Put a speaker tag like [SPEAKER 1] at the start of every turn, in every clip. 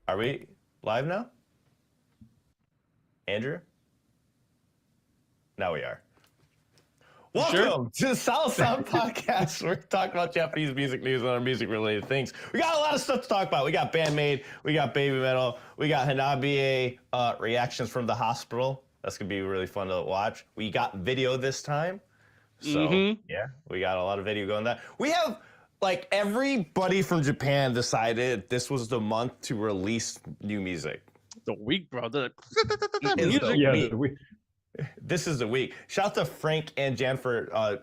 [SPEAKER 1] Are we live now? Andrew? Now we are. Welcome to the Solid Sound Podcast. We're talking about Japanese music news and other music-related things. We got a lot of stuff to talk about. We got Band-Maid, we got Babymetal, we got Hanabie reactions from the hospital. That's going to be really fun to watch. We got video this time. So, yeah, we got a lot of video going there. We have, like, everybody from Japan decided this was the month to release new music.
[SPEAKER 2] The week, bro. The
[SPEAKER 1] week. This is the week. Shout out to Frank and Jan for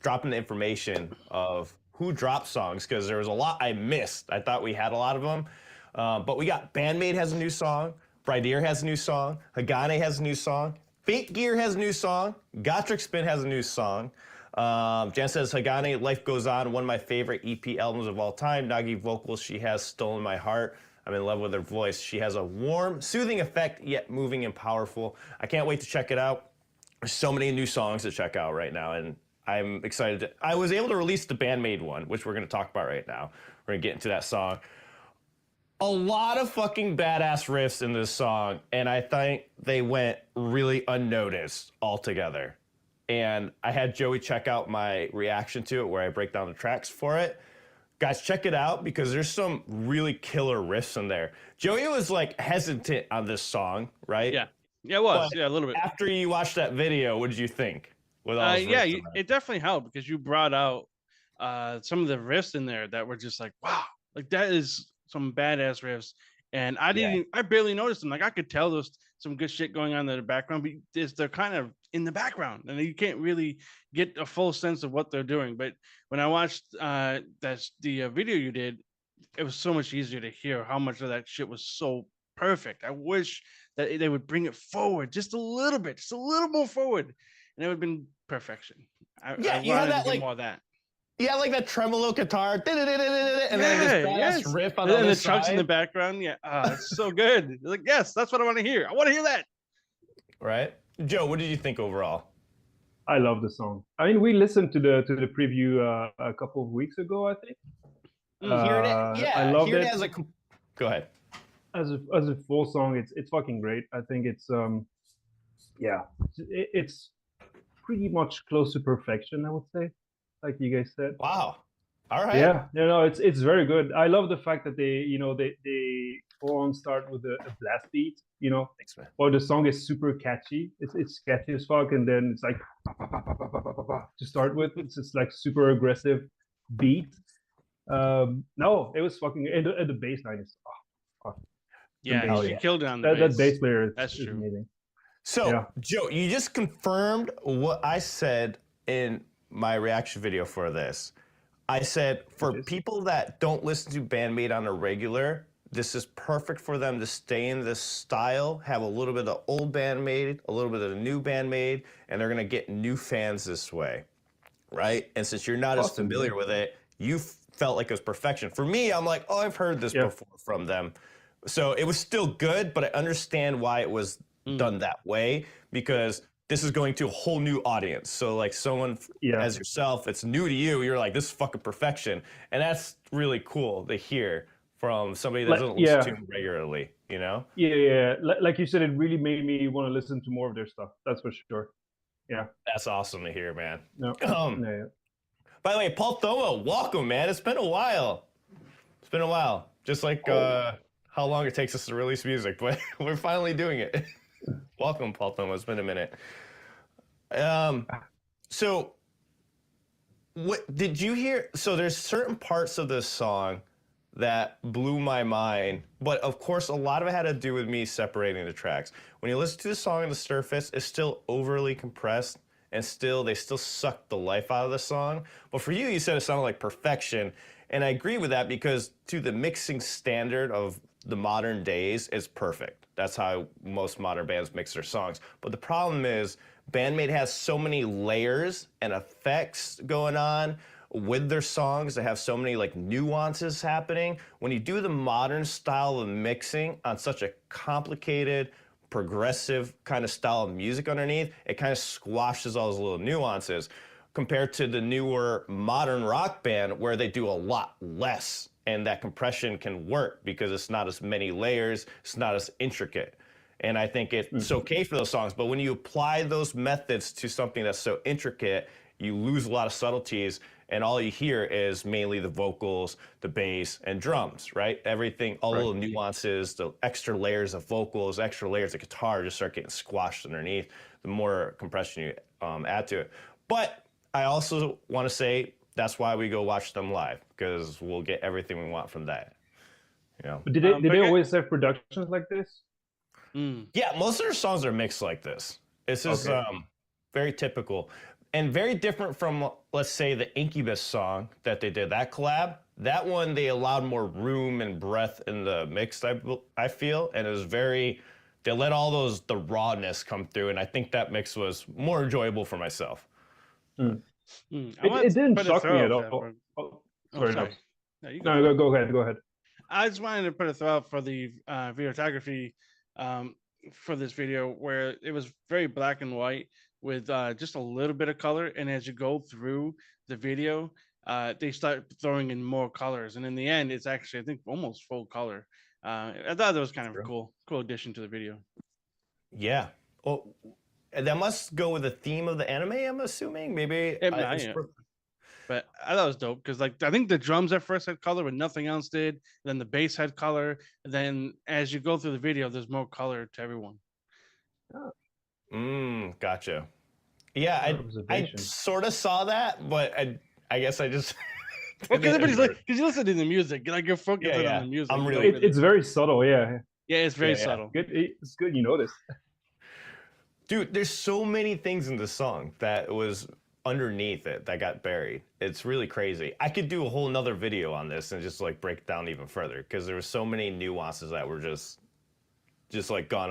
[SPEAKER 1] dropping the information of who dropped songs, because there was a lot I missed. I thought we had a lot of them. But we got Band-Maid has a new song. Brideer has a new song. Hagane has a new song. Fate Gear has a new song. Gotrek Spin has a new song. Jan says, Hagane, Life Goes On, one of my favorite EP albums of all time. Nagi vocals, she has stolen my heart. I'm in love with her voice. She has a warm, soothing effect, yet moving and powerful. I can't wait to check it out. There's so many new songs to check out right now, and I'm excited. I was able to release the Band-Maid one, which we're going to talk about right now. We're going to get into that song. A lot of fucking badass riffs in this song, and I think they went really unnoticed altogether. And I had Joey check out my reaction to it, where I break down the tracks for it. Guys, check it out, because there's some really killer riffs in there. Joey was like hesitant on this song, right?
[SPEAKER 2] Yeah, it was. But yeah, a little bit.
[SPEAKER 1] After you watched that video, what did you think? With all
[SPEAKER 2] it definitely helped, because you brought out some of the riffs in there that were just like, wow, like that is some badass riffs. And I barely noticed them. Like, I could tell there's some good shit going on in the background, but they're kind of in the background, and you can't really get a full sense of what they're doing. But when I watched the video you did, it was so much easier to hear how much of that shit was so perfect. I wish that they would bring it forward just a little bit, just a little more forward, and it would have been perfection. I
[SPEAKER 1] you had that, like,
[SPEAKER 2] more of that.
[SPEAKER 1] Yeah, like that tremolo guitar, and then this badass riff on the other side.
[SPEAKER 2] Chucks in the background. Yeah, it's so good. Like, yes, that's what I want to hear. I want to hear that.
[SPEAKER 1] Right, Joe, what did you think overall?
[SPEAKER 3] I love the song. I mean, we listened to the preview a couple of weeks ago, I think.
[SPEAKER 1] I love it. As a go ahead.
[SPEAKER 3] As a full song, it's fucking great. I think it's it's pretty much close to perfection, I would say, like you guys said.
[SPEAKER 1] Wow. All right.
[SPEAKER 3] Yeah, it's very good. I love the fact that they full on start with a blast beat,
[SPEAKER 1] Thanks, man.
[SPEAKER 3] Or the song is super catchy. It's catchy as fuck, and then it's like to start with. It's just like super aggressive beat. No, it was fucking, and the bass line is
[SPEAKER 2] she killed it on the
[SPEAKER 3] bass. That bass player
[SPEAKER 2] is
[SPEAKER 3] amazing.
[SPEAKER 1] So, Joe, you just confirmed what I said in my reaction video for this. I said, for people that don't listen to Band-Maid on a regular, this is perfect for them to stay in this style, have a little bit of old Band-Maid, a little bit of the new Band-Maid, and they're going to get new fans this way, right? And since you're not as familiar with it, you felt like it was perfection. For me, I'm like, oh, I've heard this before from them. So it was still good, but I understand why it was done that way, because this is going to a whole new audience. So like someone as yourself, it's new to you, you're like, this is fucking perfection. And that's really cool to hear from somebody that doesn't listen to them regularly,
[SPEAKER 3] Yeah. Like you said, it really made me want to listen to more of their stuff. That's for sure. Yeah.
[SPEAKER 1] That's awesome to hear, man.
[SPEAKER 3] Yeah.
[SPEAKER 1] By the way, Paul Thoma, welcome, man. It's been a while. Just like how long it takes us to release music, but we're finally doing it. Welcome, Paul Thoma. It's been a minute. So what did you hear? So there's certain parts of this song that blew my mind, but of course a lot of it had to do with me separating the tracks. When you listen to the song on the surface, it's still overly compressed, and they still suck the life out of the song. But for you said it sounded like perfection, and I agree with that, because to the mixing standard of the modern days, it's perfect. That's how most modern bands mix their songs. But the problem is, Band-Maid has so many layers and effects going on with their songs. They have so many like nuances happening. When you do the modern style of mixing on such a complicated, progressive kind of style of music underneath, it kind of squashes all those little nuances, compared to the newer modern rock band, where they do a lot less and that compression can work because it's not as many layers, it's not as intricate. And I think it's okay for those songs, but when you apply those methods to something that's so intricate, you lose a lot of subtleties, and all you hear is mainly the vocals, the bass, and drums, right? Everything, all the little nuances, the extra layers of vocals, extra layers of guitar just start getting squashed underneath the more compression you add to it. But I also want to say that's why we go watch them live, because we'll get everything we want from that. You know?
[SPEAKER 3] But did they always have productions like this?
[SPEAKER 1] Yeah, most of their songs are mixed like this. This is very typical and very different from, let's say, the Incubus song that they did, that collab. That one, they allowed more room and breath in the mix, I feel, and it was very, they let all the rawness come through, and I think that mix was more enjoyable for myself.
[SPEAKER 3] It didn't shock me at all. Sorry. No, go ahead.
[SPEAKER 2] I just wanted to put a throw out for the videography for this video, where it was very black and white with just a little bit of color, and as you go through the video, they start throwing in more colors, and in the end, it's actually, I think, almost full color. I thought that was kind of a cool addition to the video.
[SPEAKER 1] Yeah. Well, that must go with the theme of the anime, I'm assuming. Maybe.
[SPEAKER 2] But I thought it was dope because, like, I think the drums at first had color, but nothing else did. Then the bass had color. And then as you go through the video, there's more color to everyone.
[SPEAKER 1] Gotcha. Yeah, I sort of saw that, but I guess I just.
[SPEAKER 2] Well, because everybody's like, because you listen to the music, like you're focusing on the music.
[SPEAKER 3] It's very subtle, yeah.
[SPEAKER 2] Yeah, it's very subtle.
[SPEAKER 3] It's good you noticed.
[SPEAKER 1] Dude, there's so many things in this song that was underneath it that got buried. It's really crazy. I could do a whole nother video on this and just like break it down even further, because there were so many nuances that were just like gone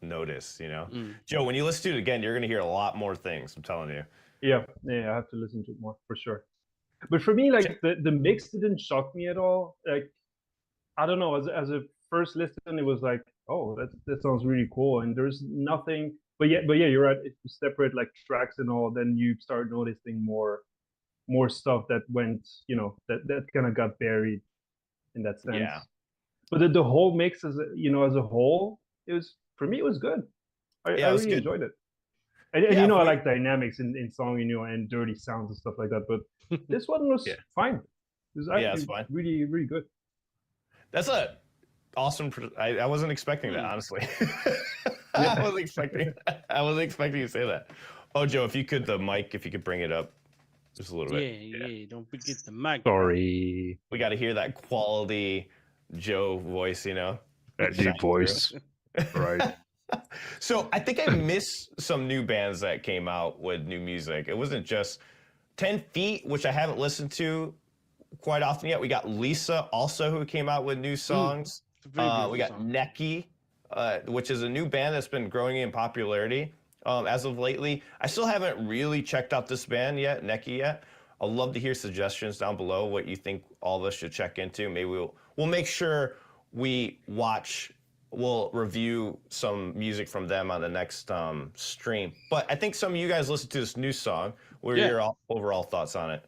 [SPEAKER 1] unnoticed, you know? Joe, when you listen to it again, you're gonna hear a lot more things, I'm telling you.
[SPEAKER 3] Yeah, I have to listen to it more for sure. But for me, like the mix didn't shock me at all. Like, I don't know, as a first listen, it was like, oh, that sounds really cool, and there's nothing. But yeah, you're right. If you separate like tracks and all, then you start noticing more stuff that went, that kind of got buried in that sense.
[SPEAKER 1] Yeah.
[SPEAKER 3] But the whole mix, as a whole, for me, it was good. I really enjoyed it. And I like dynamics in song, and dirty sounds and stuff like that. But this one was fine. It was actually
[SPEAKER 1] fine.
[SPEAKER 3] really, really good.
[SPEAKER 1] That's awesome. I wasn't expecting that, honestly. I wasn't expecting you to say that. Oh, Joe, if you could bring it up just a little bit.
[SPEAKER 2] Yeah. Don't forget the mic.
[SPEAKER 3] Sorry.
[SPEAKER 1] We got to hear that quality Joe voice,
[SPEAKER 3] That deep voice. Right.
[SPEAKER 1] So I think I missed some new bands that came out with new music. It wasn't just 10 Feet, which I haven't listened to quite often yet. We got Lisa also, who came out with new songs. We got Neki, which is a new band that's been growing in popularity as of lately. I still haven't really checked out this band yet, Neki yet. I'd love to hear suggestions down below what you think all of us should check into. Maybe we'll make sure we'll review some music from them on the next stream. But I think some of you guys listened to this new song. What are your overall thoughts on it?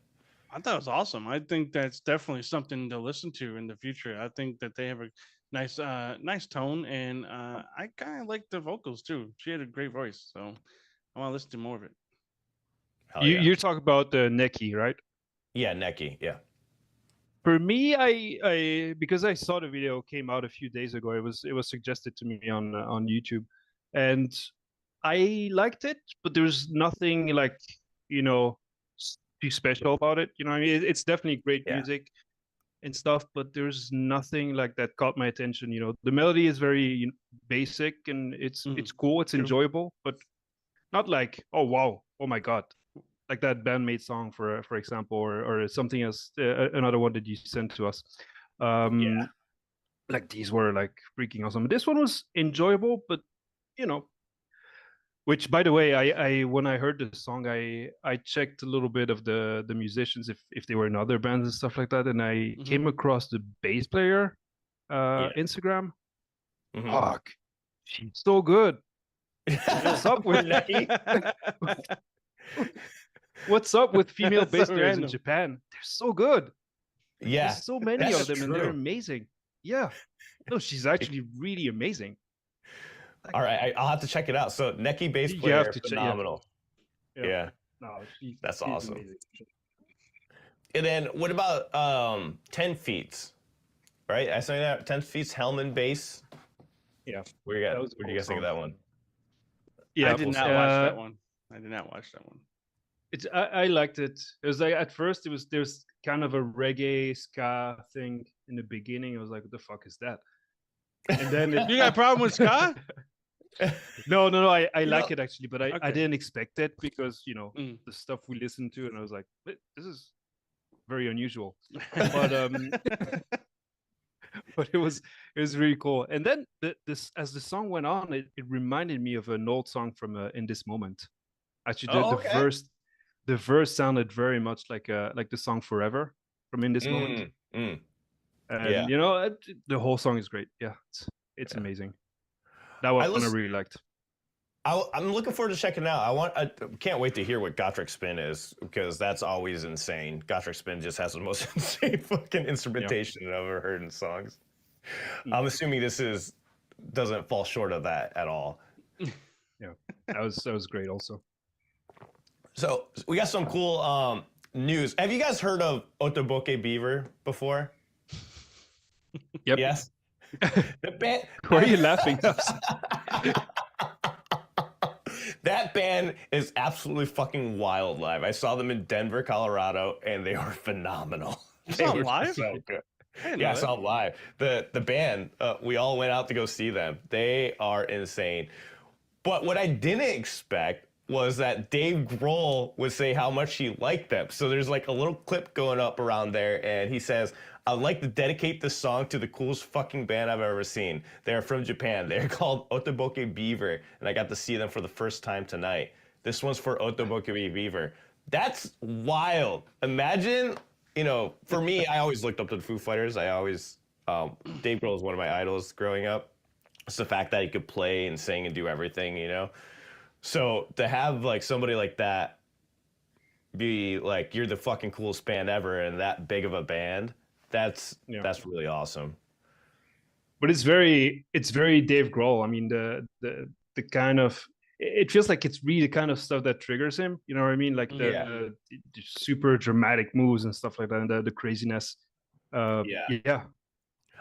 [SPEAKER 2] I thought it was awesome. I think that's definitely something to listen to in the future. I think that they have a nice tone, and I kind of like the vocals too. She had a great voice, so I want to listen to more of it.
[SPEAKER 3] You're talking about the Neki, right?
[SPEAKER 1] Yeah, Neki. Yeah.
[SPEAKER 3] For me, I because I saw the video came out a few days ago. It was suggested to me on YouTube, and I liked it, but there's nothing like too special about it. I mean, it's definitely great music and stuff, but there's nothing like that caught my attention. The melody is very basic, and it's cool, it's enjoyable, but not like, oh wow, oh my god, like that Band-Maid song for example, or something else, another one that you sent to us. Like these were like freaking awesome. This one was enjoyable, but which, by the way, I when I heard the song, I checked a little bit of the musicians, if they were in other bands and stuff like that, and I came across the bass player Instagram. Fuck, she's so good. What's up with What's up with female bass players in Japan? They're so good.
[SPEAKER 1] Yeah,
[SPEAKER 4] There's so many
[SPEAKER 1] that's
[SPEAKER 4] of them, and they're
[SPEAKER 1] true.
[SPEAKER 4] amazing. Yeah. No, she's actually really amazing.
[SPEAKER 1] All right, I'll have to check it out. So Neki bass
[SPEAKER 4] You
[SPEAKER 1] player,
[SPEAKER 4] have to check- yeah.
[SPEAKER 1] phenomenal.
[SPEAKER 3] Yeah.
[SPEAKER 1] Yeah.
[SPEAKER 3] No,
[SPEAKER 1] That's
[SPEAKER 3] she's
[SPEAKER 1] awesome.
[SPEAKER 3] amazing.
[SPEAKER 1] And then what about 10 Feet? Right? I say that 10 Feet's Hellman bass.
[SPEAKER 3] Yeah.
[SPEAKER 1] What do you
[SPEAKER 3] That was a
[SPEAKER 1] what do
[SPEAKER 3] cool
[SPEAKER 1] you guys think of
[SPEAKER 3] song.
[SPEAKER 1] that one?
[SPEAKER 4] Yeah,
[SPEAKER 2] I did not watch that one. I did not watch that one.
[SPEAKER 3] I liked it. It was like at first there's kind of a reggae ska thing in the beginning. I was like, what the fuck is that? And then
[SPEAKER 2] You got a problem with ska?
[SPEAKER 3] no, I
[SPEAKER 1] You
[SPEAKER 3] like
[SPEAKER 1] know-
[SPEAKER 3] it actually, but I
[SPEAKER 2] Okay.
[SPEAKER 3] didn't expect it because
[SPEAKER 2] Mm.
[SPEAKER 3] the stuff we listened to, and I was like, this is very unusual. But but it was really cool. And then this as the song went on, it reminded me of an old song from In This Moment. Actually,
[SPEAKER 1] Oh, okay.
[SPEAKER 3] the verse sounded very much like the song Forever from In This Moment.
[SPEAKER 1] Mm.
[SPEAKER 3] And
[SPEAKER 1] Yeah.
[SPEAKER 3] the whole song is great. Yeah, it's
[SPEAKER 1] Yeah.
[SPEAKER 3] amazing. That one I
[SPEAKER 1] listen-
[SPEAKER 3] really liked.
[SPEAKER 1] I'm looking forward to checking it out. I can't wait to hear what Gotrek Spin is, because that's always insane. Gotrek Spin just has the most insane fucking instrumentation I've ever heard in songs. I'm assuming this doesn't fall short of that at all.
[SPEAKER 3] Yeah, that was great also.
[SPEAKER 1] So we got some cool news. Have you guys heard of Otoboke Beaver before?
[SPEAKER 3] Yep.
[SPEAKER 1] Yes. The band.
[SPEAKER 3] Why are you laughing?
[SPEAKER 1] That band is absolutely fucking wild live. I saw them in Denver, Colorado, and they were phenomenal.
[SPEAKER 2] You
[SPEAKER 1] They
[SPEAKER 2] saw 'em
[SPEAKER 1] were
[SPEAKER 2] live?
[SPEAKER 1] So good.
[SPEAKER 2] I didn't
[SPEAKER 1] Yeah, I
[SPEAKER 2] know
[SPEAKER 1] saw them live. The band, we all went out to go see them. They are insane. But what I didn't expect was that Dave Grohl would say how much he liked them. So there's like a little clip going up around there, and he says, "I'd like to dedicate this song to the coolest fucking band I've ever seen. They're from Japan. They're called Otoboke Beaver, and I got to see them for the first time tonight. This one's for Otoboke Beaver." That's wild. Imagine, for me, I always looked up to the Foo Fighters. Dave Grohl is one of my idols growing up. It's the fact that he could play and sing and do everything, So to have like somebody like that be like, you're the fucking coolest band ever, and that big of a band, that's really awesome.
[SPEAKER 3] But it's very Dave Grohl. I mean, the kind of, it feels like it's really the kind of stuff that triggers him. You know what I mean? Like the super dramatic moves and stuff like that, and the craziness. Yeah.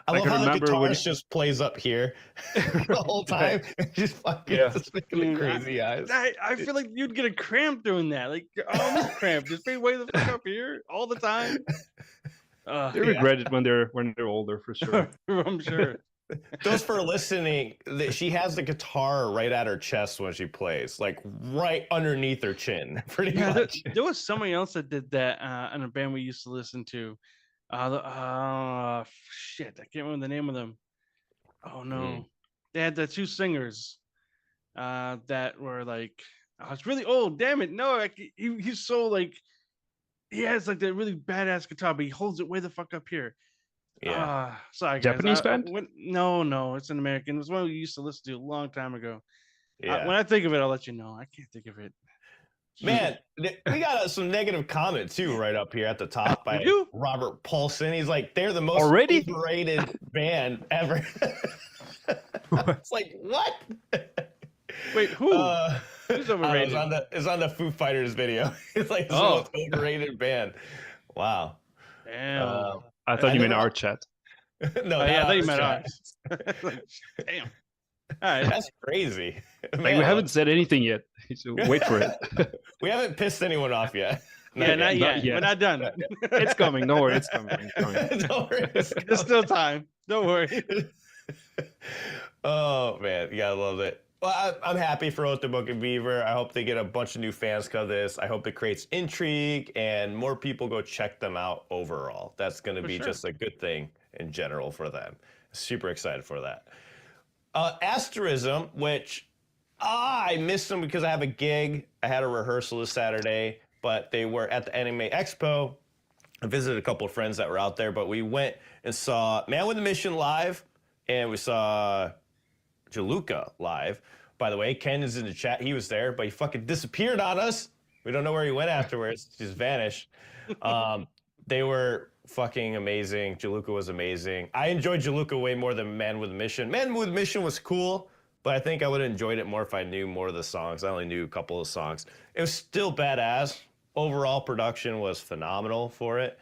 [SPEAKER 1] I love
[SPEAKER 3] I
[SPEAKER 1] how the
[SPEAKER 3] remember when
[SPEAKER 1] guitarist just plays up here the whole time. Just fucking just making the crazy eyes.
[SPEAKER 2] I feel like you'd get a cramp doing that. Like your arm is cramped. Just be way the fuck up here all the time.
[SPEAKER 3] They regret it when they're older, for sure.
[SPEAKER 2] I'm sure.
[SPEAKER 1] Those for listening, she has the guitar right at her chest when she plays, like right underneath her chin, pretty much.
[SPEAKER 2] There was somebody else that did that in a band we used to listen to. Shit, I can't remember the name of them. Oh no, they had the two singers that were like, oh, it's really old. Damn it, no, he's so like, he has like that really badass guitar, but he holds it way the fuck up here.
[SPEAKER 1] Yeah.
[SPEAKER 2] Sorry, guys.
[SPEAKER 3] Japanese band?
[SPEAKER 2] No, it's an American. It was one we used to listen to a long time ago.
[SPEAKER 1] Yeah.
[SPEAKER 2] When I think of it, I'll let you know. I can't think of it.
[SPEAKER 1] Man, we got some negative comment too right up here at the top by Robert Paulson. He's like, they're the most overrated band ever. It's like, what?
[SPEAKER 2] Wait, who? Who's overrated?
[SPEAKER 1] It's on the Foo Fighters video. It's like, this is the most overrated band. Wow.
[SPEAKER 2] Damn.
[SPEAKER 3] I thought you meant our chat.
[SPEAKER 1] No,
[SPEAKER 2] I thought you meant
[SPEAKER 1] chat.
[SPEAKER 2] ours. Damn. All right.
[SPEAKER 1] That's crazy.
[SPEAKER 3] Like,
[SPEAKER 1] Man,
[SPEAKER 3] we haven't said anything yet. So wait for it.
[SPEAKER 1] we haven't pissed anyone off yet.
[SPEAKER 2] Not yet. We're not done.
[SPEAKER 3] It's coming. Don't worry. It's coming. It's coming.
[SPEAKER 1] Don't worry,
[SPEAKER 2] There's still time. Don't worry.
[SPEAKER 1] Oh man, you gotta love it. Well, I'm happy for Otoboke and Beaver. I hope they get a bunch of new fans because of this. I hope it creates intrigue and more people go check them out overall. That's going to be just a good thing in general for them. Super excited for that. Asterism, which I missed them because I have a gig. I had a rehearsal this Saturday, but they were at the Anime Expo. I visited a couple of friends that were out there, but we went and saw Man with a Mission live, and we saw Jiluka live. By the way, Ken is in the chat. He was there, but he fucking disappeared on us. We don't know where he went afterwards. Just vanished. They were fucking amazing. Jiluka was amazing. I enjoyed Jiluka way more than Man with a Mission. Man with a Mission was cool, but I think I would have enjoyed it more if I knew more of the songs. I only knew a couple of songs. It was still badass. Overall production was phenomenal for it.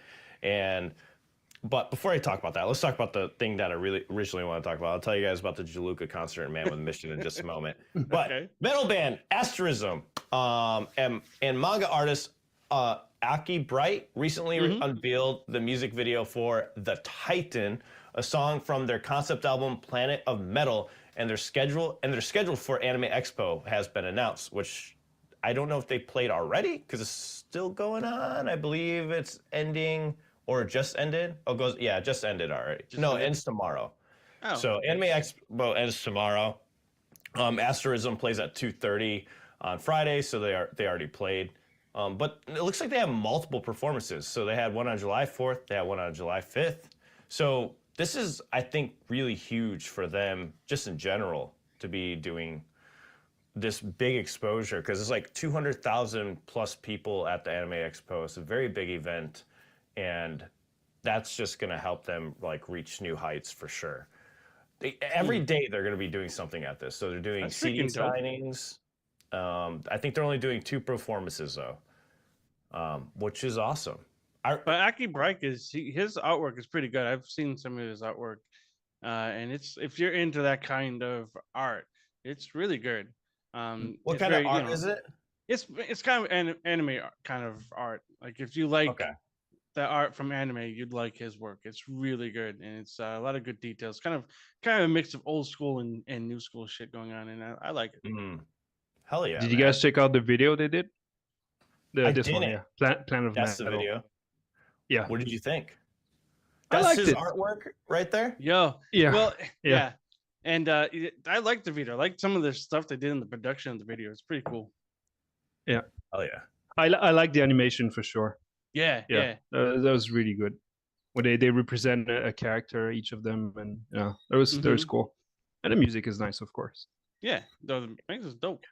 [SPEAKER 1] But before I talk about that, let's talk about the thing that I really originally want to talk about. I'll tell you guys about the Jiluka concert and Man with a Mission in just a moment. But metal band Asterism and manga artist Aki Bright recently unveiled the music video for The Titan, a song from their concept album Planet of Metal, and their schedule for Anime Expo has been announced, which I don't know if they played already because it's still going on. I believe it's ending or just ended. Just ended already. It ends tomorrow. Oh, so Anime Expo ends tomorrow. Asterism plays at 2:30 on Friday, so they already played. But it looks like they have multiple performances. So they had one on July 4th, they had one on July 5th. So this is, I think, really huge for them, just in general, to be doing this big exposure, because it's like 200,000 plus people at the Anime Expo. It's a very big event, and that's just going to help them like reach new heights for sure. Every day they're going to be doing something at this. So they're doing CD signings. I think they're only doing 2 performances though, which is awesome.
[SPEAKER 2] But Aki Bright his artwork is pretty good. I've seen some of his artwork, and if you're into that kind of art, it's really good.
[SPEAKER 1] What kind of art is it?
[SPEAKER 2] It's kind of anime kind of art. Like if you like the art from anime, you'd like his work. It's really good, and it's a lot of good details. Kind of a mix of old school and new school shit going on, and I like it.
[SPEAKER 1] Hell yeah!
[SPEAKER 4] Did you guys check out the video they did?
[SPEAKER 1] This one,
[SPEAKER 4] yeah. Planet of Metal.
[SPEAKER 1] That's the video.
[SPEAKER 4] Yeah.
[SPEAKER 1] What did you think?
[SPEAKER 4] I
[SPEAKER 1] That's
[SPEAKER 4] liked
[SPEAKER 1] his
[SPEAKER 4] it.
[SPEAKER 1] artwork right there.
[SPEAKER 2] Yeah.
[SPEAKER 4] Well,
[SPEAKER 2] yeah. And I liked the video. I liked some of the stuff they did in the production of the video. It's pretty cool.
[SPEAKER 4] Yeah.
[SPEAKER 1] Oh yeah.
[SPEAKER 4] I like the animation for sure.
[SPEAKER 2] Yeah.
[SPEAKER 4] That was really good. When they represent a character, each of them, and that was cool. And the music is nice, of course.
[SPEAKER 2] Yeah, the music is dope.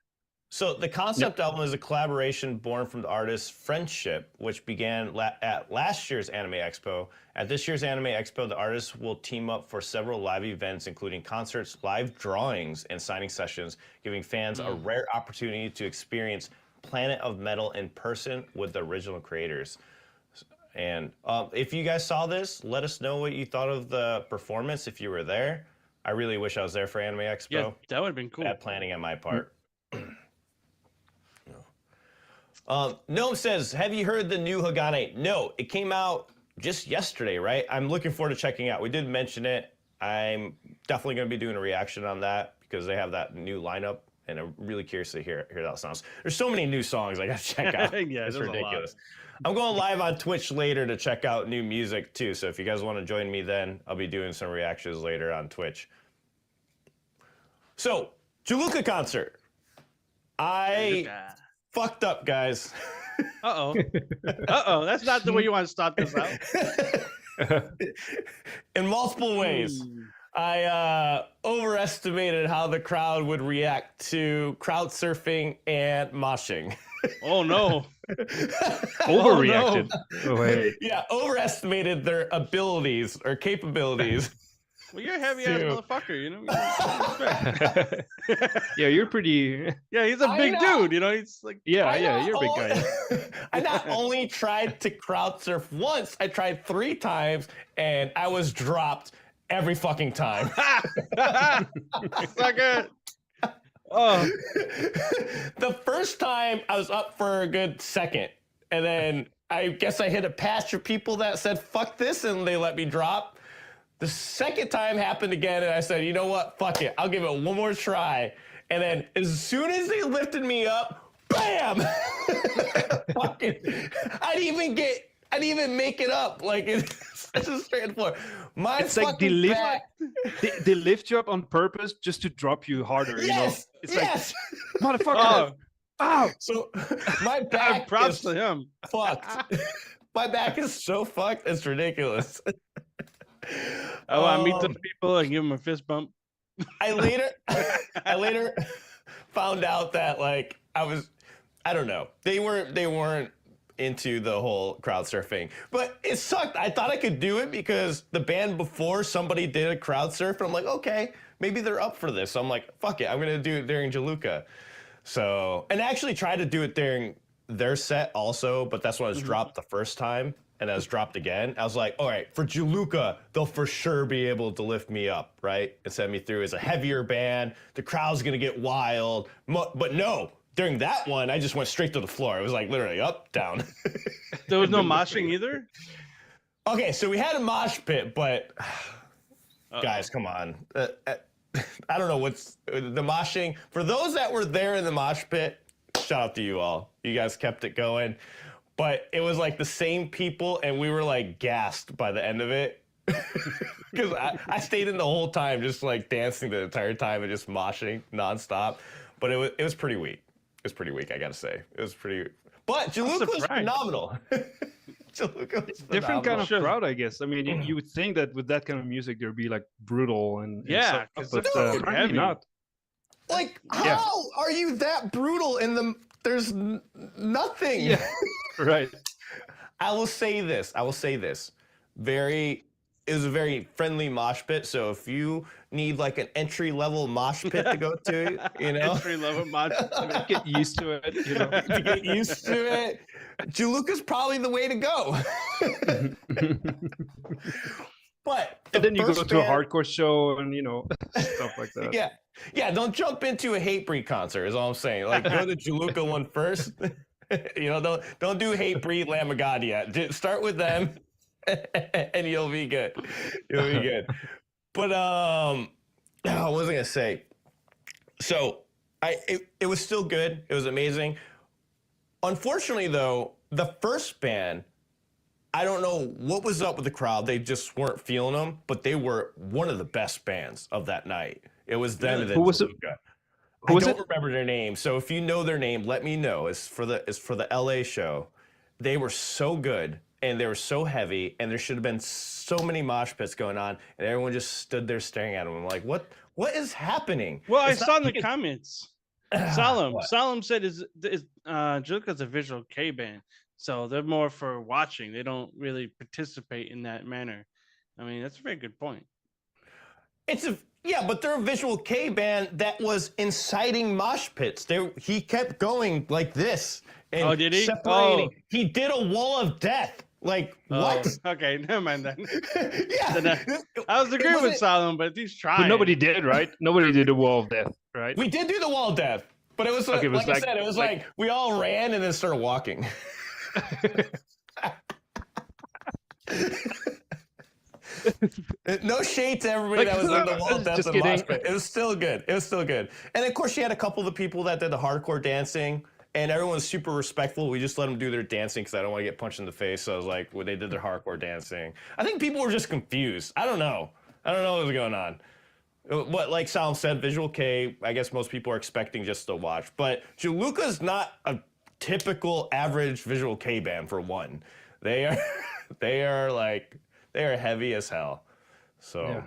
[SPEAKER 1] So the concept album is a collaboration born from the artist's friendship, which began at last year's Anime Expo. At this year's Anime Expo, the artists will team up for several live events, including concerts, live drawings, and signing sessions, giving fans a rare opportunity to experience Planet of Metal in person with the original creators. And if you guys saw this, let us know what you thought of the performance if you were there. I really wish I was there for Anime Expo.
[SPEAKER 2] Yeah, that would have been cool.
[SPEAKER 1] Bad planning on my part. Gnome says, have you heard the new Hagane? No, it came out just yesterday, right? I'm looking forward to checking out. We did mention it. I'm definitely going to be doing a reaction on that because they have that new lineup, and I'm really curious to hear that sounds. There's so many new songs I got to check out.
[SPEAKER 2] Yeah,
[SPEAKER 1] it's ridiculous. I'm going live on Twitch later to check out new music too. So if you guys want to join me then, I'll be doing some reactions later on Twitch. So, Jiluka concert. I fucked up, guys.
[SPEAKER 2] Uh-oh. That's not the way you want to start this out.
[SPEAKER 1] In multiple ways. I overestimated how the crowd would react to crowd surfing and moshing.
[SPEAKER 2] Oh, no.
[SPEAKER 4] Overreacted.
[SPEAKER 2] Oh, no.
[SPEAKER 4] Wait.
[SPEAKER 1] Yeah, overestimated their abilities or capabilities.
[SPEAKER 2] Well, you're a heavy-ass motherfucker, you know?
[SPEAKER 4] Yeah, you're pretty...
[SPEAKER 2] Yeah, he's a big dude, you know? He's like...
[SPEAKER 4] Yeah, you're a big guy.
[SPEAKER 1] I not only tried to crowd surf once, I tried 3 times, and I was dropped every fucking time.
[SPEAKER 2] Sucker! Oh.
[SPEAKER 1] The first time, I was up for a good second, and then I guess I hit a patch of people that said, fuck this, and they let me drop. The second time happened again, and I said, you know what? Fuck it. I'll give it one more try. And then as soon as they lifted me up, bam! Fucking, I didn't even make it up. Like, it's just straight and forward.
[SPEAKER 4] It's like they lift you up on purpose just to drop you harder, you know? It's like, motherfucker! Ow!
[SPEAKER 1] So my back
[SPEAKER 2] props
[SPEAKER 1] is
[SPEAKER 2] to him.
[SPEAKER 1] Fucked. My back is so fucked, it's ridiculous.
[SPEAKER 2] I want to meet those people and give them a fist bump.
[SPEAKER 1] I later found out that like I don't know. They weren't into the whole crowd surfing, but it sucked. I thought I could do it because the band before somebody did a crowd surf, and I'm like, okay, maybe they're up for this. So I'm like, fuck it, I'm gonna do it during Jiluka. So, and I actually tried to do it during their set also, but that's when I was dropped the first time, and I was dropped again. I was like, all right, for Jiluka, they'll for sure be able to lift me up, right, and send me through as a heavier band. The crowd's gonna get wild, but no. During that one, I just went straight to the floor. It was like literally up, down.
[SPEAKER 2] There was no moshing either?
[SPEAKER 1] Okay, so we had a mosh pit, but guys, come on. I don't know what's the moshing. For those that were there in the mosh pit, shout out to you all. You guys kept it going. But it was like the same people, and we were like gassed by the end of it. Because I stayed in the whole time, just like dancing the entire time and just moshing nonstop. But it was pretty weak. It was pretty weak, I gotta say. It was pretty. But Jiluka was phenomenal. Jiluka was
[SPEAKER 4] different kind of
[SPEAKER 2] Sure.
[SPEAKER 4] crowd, I guess. I mean, you would think that with that kind of music, there'd be like brutal and
[SPEAKER 2] Yeah,
[SPEAKER 4] stuff,
[SPEAKER 2] 'cause
[SPEAKER 4] but
[SPEAKER 2] it's
[SPEAKER 4] apparently
[SPEAKER 2] heavy.
[SPEAKER 4] not.
[SPEAKER 1] Like, how are you that brutal in the? There's nothing.
[SPEAKER 4] Yeah, right.
[SPEAKER 1] I will say this. It was a very friendly mosh pit. So if you need like an entry level mosh pit to go to, you know,
[SPEAKER 2] Entry level mosh.
[SPEAKER 4] Get used to it, you know.
[SPEAKER 1] to get used to it, Jiluka's probably the way to go. But
[SPEAKER 4] And then you go
[SPEAKER 1] first
[SPEAKER 4] to a
[SPEAKER 1] band-
[SPEAKER 4] hardcore show and, you know, stuff like that.
[SPEAKER 1] Yeah. Don't jump into a Hatebreed concert. Is all I'm saying. Like, go to Jiluka one first. You know, don't do Hatebreed, Lamb of God yet. Just start with them, and you'll be good. You'll be good. But what was I gonna say? So it was still good. It was amazing. Unfortunately, though, the first band, I don't know what was up with the crowd. They just weren't feeling them, but they were one of the best bands of that night. It was them and then
[SPEAKER 4] Who was it?
[SPEAKER 1] Jiluka.
[SPEAKER 4] Who was
[SPEAKER 1] I don't
[SPEAKER 4] it?
[SPEAKER 1] remember their name. So if you know their name, let me know. It's for the LA show. They were so good and they were so heavy, and there should have been so many mosh pits going on, and everyone just stood there staring at them. I'm like, what is happening?
[SPEAKER 2] Well,
[SPEAKER 1] It's
[SPEAKER 2] I
[SPEAKER 1] not
[SPEAKER 2] saw in the
[SPEAKER 1] because-
[SPEAKER 2] comments. Solemn.
[SPEAKER 1] What?
[SPEAKER 2] Solemn said is Jiluka's a visual K band, so they're more for watching. They don't really participate in that manner. I mean, that's a very good point.
[SPEAKER 1] But they're a visual K band that was inciting mosh pits. He kept going like this. And
[SPEAKER 2] Oh, did he?
[SPEAKER 1] separating.
[SPEAKER 2] Oh.
[SPEAKER 1] He did a wall of death. Like, what?
[SPEAKER 2] Oh, okay, never mind then.
[SPEAKER 1] Yeah.
[SPEAKER 2] Then, I was agreeing with
[SPEAKER 1] wasn't-
[SPEAKER 2] Solemn, but he's trying.
[SPEAKER 4] But nobody did, right? Nobody did a wall of death, right?
[SPEAKER 1] We did do the wall of death, but it was,
[SPEAKER 4] Okay, it was
[SPEAKER 1] like I
[SPEAKER 4] like-
[SPEAKER 1] said, it was like we all ran and then started walking. No shade to everybody
[SPEAKER 4] Like,
[SPEAKER 1] that was in the wall of death
[SPEAKER 4] just
[SPEAKER 1] and mosh
[SPEAKER 4] kidding.
[SPEAKER 1] pit. It was still good. It was still good. And of course, you had a couple of the people that did the hardcore dancing, and everyone was super respectful. We just let them do their dancing because I don't want to get punched in the face. So I was like, when they did their hardcore dancing, I think people were just confused. I don't know what was going on. What, like Salim said, Visual K, I guess most people are expecting just to watch. But Jiluka's not a typical average Visual K band, for one. They are heavy as hell. So,
[SPEAKER 4] Yeah.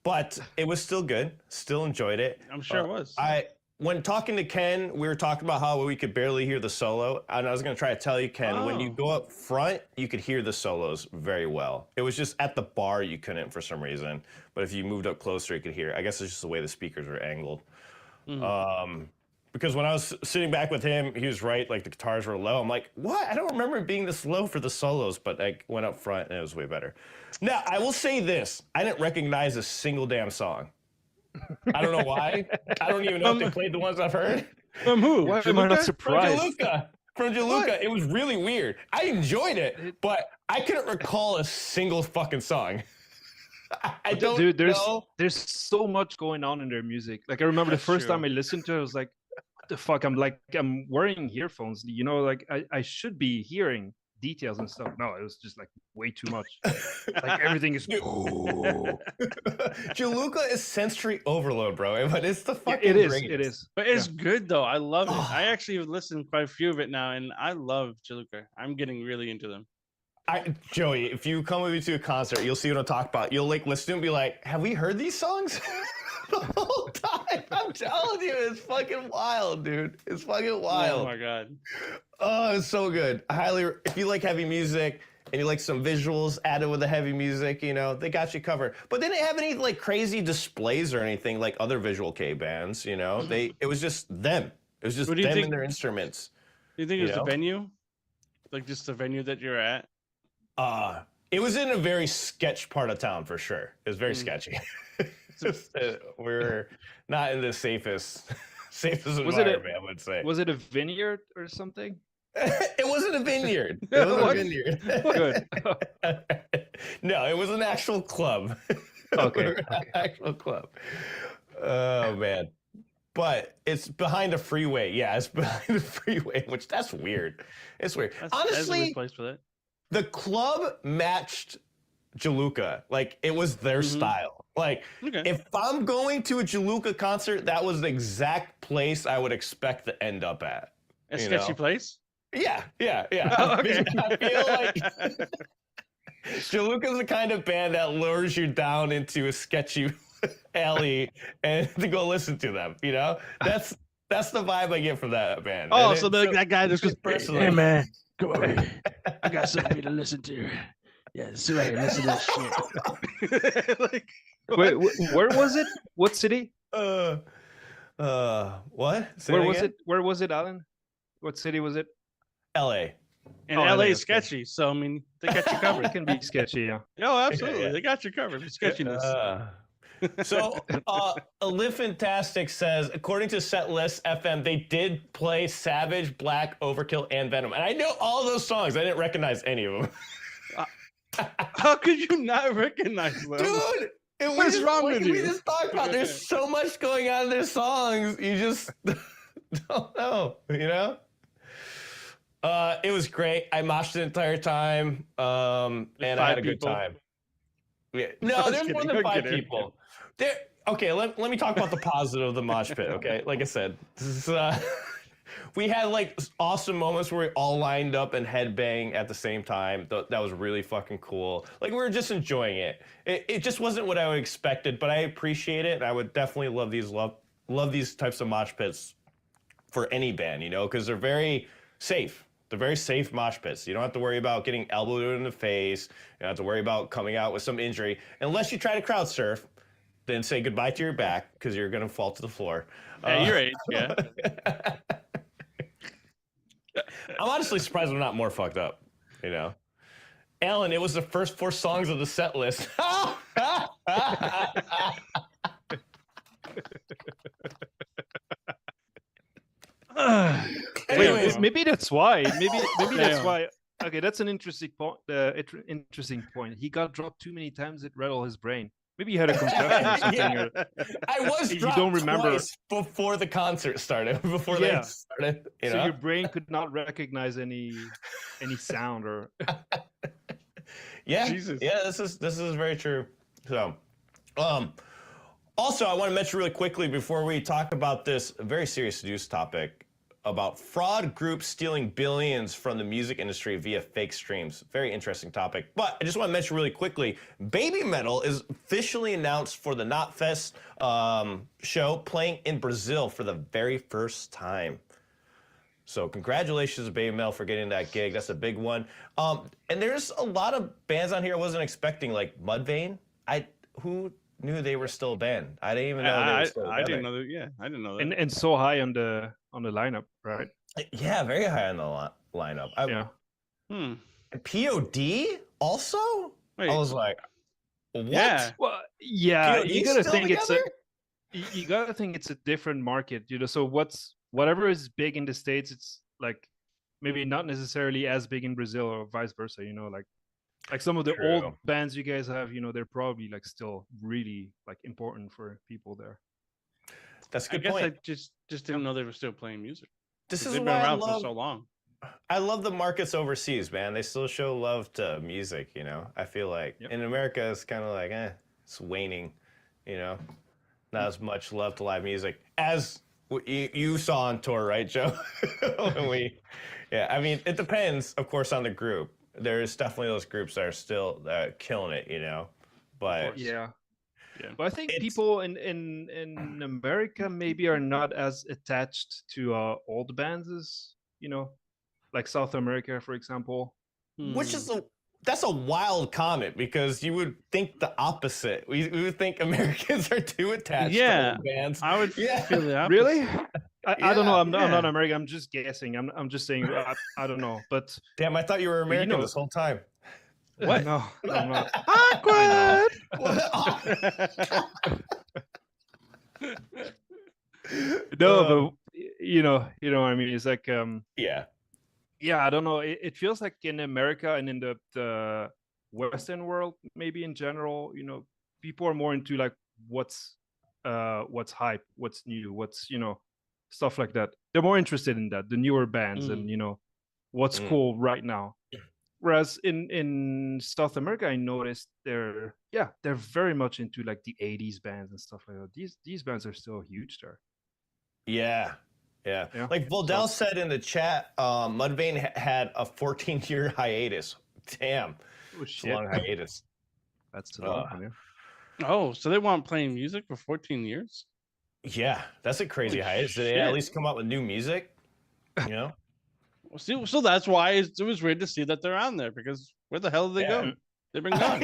[SPEAKER 1] but it was still good. Still enjoyed it.
[SPEAKER 2] I'm sure it was.
[SPEAKER 1] When talking to Ken, we were talking about how we could barely hear the solo. And I was going to try to tell you, Ken, when you
[SPEAKER 2] Oh.
[SPEAKER 1] go up front, you could hear the solos very well. It was just at the bar you couldn't for some reason. But if you moved up closer, you could hear it. I guess it's just the way the speakers were angled. Because when I was sitting back with him, he was right, like the guitars were low. I'm like, what? I don't remember it being this low for the solos, but I went up front and it was way better. Now, I will say this. I didn't recognize a single damn song. I don't know why. I don't even know if they played the ones I've heard.
[SPEAKER 2] From who?
[SPEAKER 4] Why am I not
[SPEAKER 2] Jiluka?
[SPEAKER 4] surprised?
[SPEAKER 1] From Jiluka. It was really weird. I enjoyed it, but I couldn't recall a single fucking song. I don't
[SPEAKER 4] Dude,
[SPEAKER 1] know.
[SPEAKER 4] there's so much going on in their music. Like I remember the
[SPEAKER 2] That's
[SPEAKER 4] first
[SPEAKER 2] true.
[SPEAKER 4] time I listened to it, I was like, what the fuck? I'm wearing earphones, you know, like I should be hearing details and stuff. No, it was just like way too much. Like everything is
[SPEAKER 1] Jiluka is sensory overload, bro. But it's the
[SPEAKER 4] Yeah,
[SPEAKER 1] fucking
[SPEAKER 4] it is.
[SPEAKER 1] greatest.
[SPEAKER 4] It is.
[SPEAKER 2] But it's good though. I love it. I
[SPEAKER 1] Oh.
[SPEAKER 2] actually have listened to quite a few of it now, and I love Jiluka. I'm getting really into them.
[SPEAKER 1] Joey, if you come with me to a concert, you'll see what I'm talking about. You'll like listen and be like, have we heard these songs? The whole time. I'm telling you, it's fucking wild, dude. It's fucking wild.
[SPEAKER 2] Oh my god.
[SPEAKER 1] Oh, it's so good. If you like heavy music and you like some visuals added with the heavy music, you know, they got you covered. But they didn't have any like crazy displays or anything like other Visual K bands, you know. It was just them. It was just them and their instruments.
[SPEAKER 2] Do you think it was the venue? Like just the venue that you're at?
[SPEAKER 1] It was in a very sketch part of town for sure. It was very sketchy. We're not in the safest environment, I would say.
[SPEAKER 4] Was it a vineyard or something?
[SPEAKER 1] It wasn't a vineyard. It wasn't a vineyard.
[SPEAKER 4] Good.
[SPEAKER 1] No, it was an actual club.
[SPEAKER 4] Okay.
[SPEAKER 1] Actual club. Oh man. But it's behind a freeway. Yeah, it's behind a freeway, which that's weird. It's weird. Honestly,
[SPEAKER 2] that's a weird place for that.
[SPEAKER 1] The club matched Jiluka. Like it was their style. Like if I'm going to a Jiluka concert, that was the exact place I would expect to end up at.
[SPEAKER 2] A sketchy place?
[SPEAKER 1] Yeah.
[SPEAKER 2] Oh, okay.
[SPEAKER 1] I feel like Jiluka's the kind of band that lures you down into a sketchy alley and to go listen to them, you know? That's the vibe I get from that band.
[SPEAKER 2] Oh, so that guy just goes,
[SPEAKER 5] hey man, go away. I got something for you to listen to. Yeah, sit right here, listen to this shit.
[SPEAKER 2] like,
[SPEAKER 4] Wait, where was it? What city?
[SPEAKER 1] What?
[SPEAKER 4] Where was it? Where was it, Alan? What city was it?
[SPEAKER 1] L.A.
[SPEAKER 2] And LA is sketchy, so I mean, they got you covered.
[SPEAKER 4] It can be sketchy, yeah.
[SPEAKER 2] Oh, absolutely. Yeah. They got you covered for sketchiness.
[SPEAKER 1] So, Fantastic says, according to Setlist FM, they did play Savage, Black, Overkill, and Venom. And I know all those songs. I didn't recognize any of them.
[SPEAKER 2] How could you not recognize them?
[SPEAKER 1] Dude!
[SPEAKER 2] What's wrong with you?
[SPEAKER 1] We just talked about there's so much going on in their songs. You just don't know, you know? It was great. I moshed the entire time, and I had a good time. Yeah. No, there's more than 5 people. Okay, let me talk about the positive of the mosh pit, okay? Like I said, this is, we had like awesome moments where we all lined up and headbang at the same time. That was really fucking cool. Like we were just enjoying it. It just wasn't what I expected, but I appreciate it. And I would definitely love these types of mosh pits for any band, you know, because they're very safe. They're very safe mosh pits. You don't have to worry about getting elbowed in the face. You don't have to worry about coming out with some injury. Unless you try to crowd surf, then say goodbye to your back because you're going to fall to the floor.
[SPEAKER 2] At your age, yeah.
[SPEAKER 1] I'm honestly surprised we're not more fucked up, you know? Alan, it was the first 4 songs of the set list.
[SPEAKER 4] Anyways, maybe that's why. Maybe that's why. Okay, that's an interesting point. Interesting point. He got dropped too many times; it rattled his brain. Maybe you had a concussion or something.
[SPEAKER 1] Yeah. I was dropped you don't remember twice before the concert started. Before they started, you know?
[SPEAKER 4] Your brain could not recognize any sound or.
[SPEAKER 1] Yeah, Jesus. Yeah. This is very true. So, also, I want to mention really quickly before we talk about this very serious news topic about fraud groups stealing billions from the music industry via fake streams. Very interesting topic. But I just want to mention really quickly, Babymetal is officially announced for the Knotfest show playing in Brazil for the very first time. So congratulations to Babymetal for getting that gig. That's a big one. And there's a lot of bands on here I wasn't expecting, like Mudvayne. Who knew they were still a band? I didn't even know they were still a band.
[SPEAKER 2] I didn't know that. Yeah, I didn't know that.
[SPEAKER 4] And so high on the lineup, right?
[SPEAKER 1] Yeah, very high on the lineup.
[SPEAKER 2] Yeah.
[SPEAKER 1] POD also?
[SPEAKER 2] Wait.
[SPEAKER 1] I was like, what?
[SPEAKER 2] Yeah.
[SPEAKER 4] Well, yeah.
[SPEAKER 1] POD
[SPEAKER 4] You gotta
[SPEAKER 1] still
[SPEAKER 4] think
[SPEAKER 1] together?
[SPEAKER 4] you gotta think it's a different market, you know. So whatever is big in the States, it's like maybe not necessarily as big in Brazil or vice versa, you know, like some of the old bands you guys have, you know, they're probably like still really like important for people there.
[SPEAKER 1] That's a good
[SPEAKER 2] I
[SPEAKER 1] point.
[SPEAKER 2] guess I just didn't know they were still playing music.
[SPEAKER 1] This is
[SPEAKER 2] They've
[SPEAKER 1] why
[SPEAKER 2] been around for so long.
[SPEAKER 1] I love the markets overseas, man. They still show love to music, you know. I feel like in America, it's kind of like, it's waning, you know. Not as much love to live music as you saw on tour, right, Joe? I mean, it depends, of course, on the group. There's definitely those groups that are still killing it, you know. But
[SPEAKER 2] Yeah.
[SPEAKER 4] But I think
[SPEAKER 1] It's-
[SPEAKER 4] people in America maybe are not as attached to old bands as, you know, like South America, for example.
[SPEAKER 1] Which
[SPEAKER 2] Hmm.
[SPEAKER 1] is that's a wild comment because you would think the opposite. We would think Americans are too attached to
[SPEAKER 2] Yeah,
[SPEAKER 1] old bands.
[SPEAKER 2] I would
[SPEAKER 1] Yeah.
[SPEAKER 2] feel the opposite.
[SPEAKER 4] Really? I don't know.
[SPEAKER 1] Yeah.
[SPEAKER 4] I'm not
[SPEAKER 2] Yeah.
[SPEAKER 4] American. I'm just guessing. I'm just saying. I don't know. But
[SPEAKER 1] Damn, I thought you were
[SPEAKER 4] But you
[SPEAKER 1] American
[SPEAKER 4] know-
[SPEAKER 1] this whole time.
[SPEAKER 2] What?
[SPEAKER 4] No, I'm not.
[SPEAKER 2] Awkward.
[SPEAKER 4] No,
[SPEAKER 1] Uh,
[SPEAKER 4] but you know what I mean. It's like
[SPEAKER 1] yeah.
[SPEAKER 4] yeah, I don't know. It feels like in America and in the Western world, maybe in general, you know, people are more into like what's hype, what's new, what's, you know, stuff like that. They're more interested in that, the newer bands and, you know, what's cool right now. Whereas in South America, I noticed they're very much into like the 80s bands and stuff like that. These bands are still huge there.
[SPEAKER 1] Yeah. Yeah.
[SPEAKER 4] Yeah.
[SPEAKER 1] Like Voldell said in the chat, Mudvayne had a 14-year hiatus. Damn.
[SPEAKER 4] Oh
[SPEAKER 1] It's a
[SPEAKER 4] shit.
[SPEAKER 1] long hiatus.
[SPEAKER 4] That's a long one, yeah.
[SPEAKER 2] Oh, so they want playing music for 14 years?
[SPEAKER 1] Yeah, that's a crazy
[SPEAKER 2] Holy
[SPEAKER 1] hiatus. Did they at
[SPEAKER 2] shit.
[SPEAKER 1] least come out with new music? You know?
[SPEAKER 2] Well, see, so that's why it was weird to see that they're on there, because where the hell did they
[SPEAKER 1] Yeah.
[SPEAKER 2] go? They've been gone.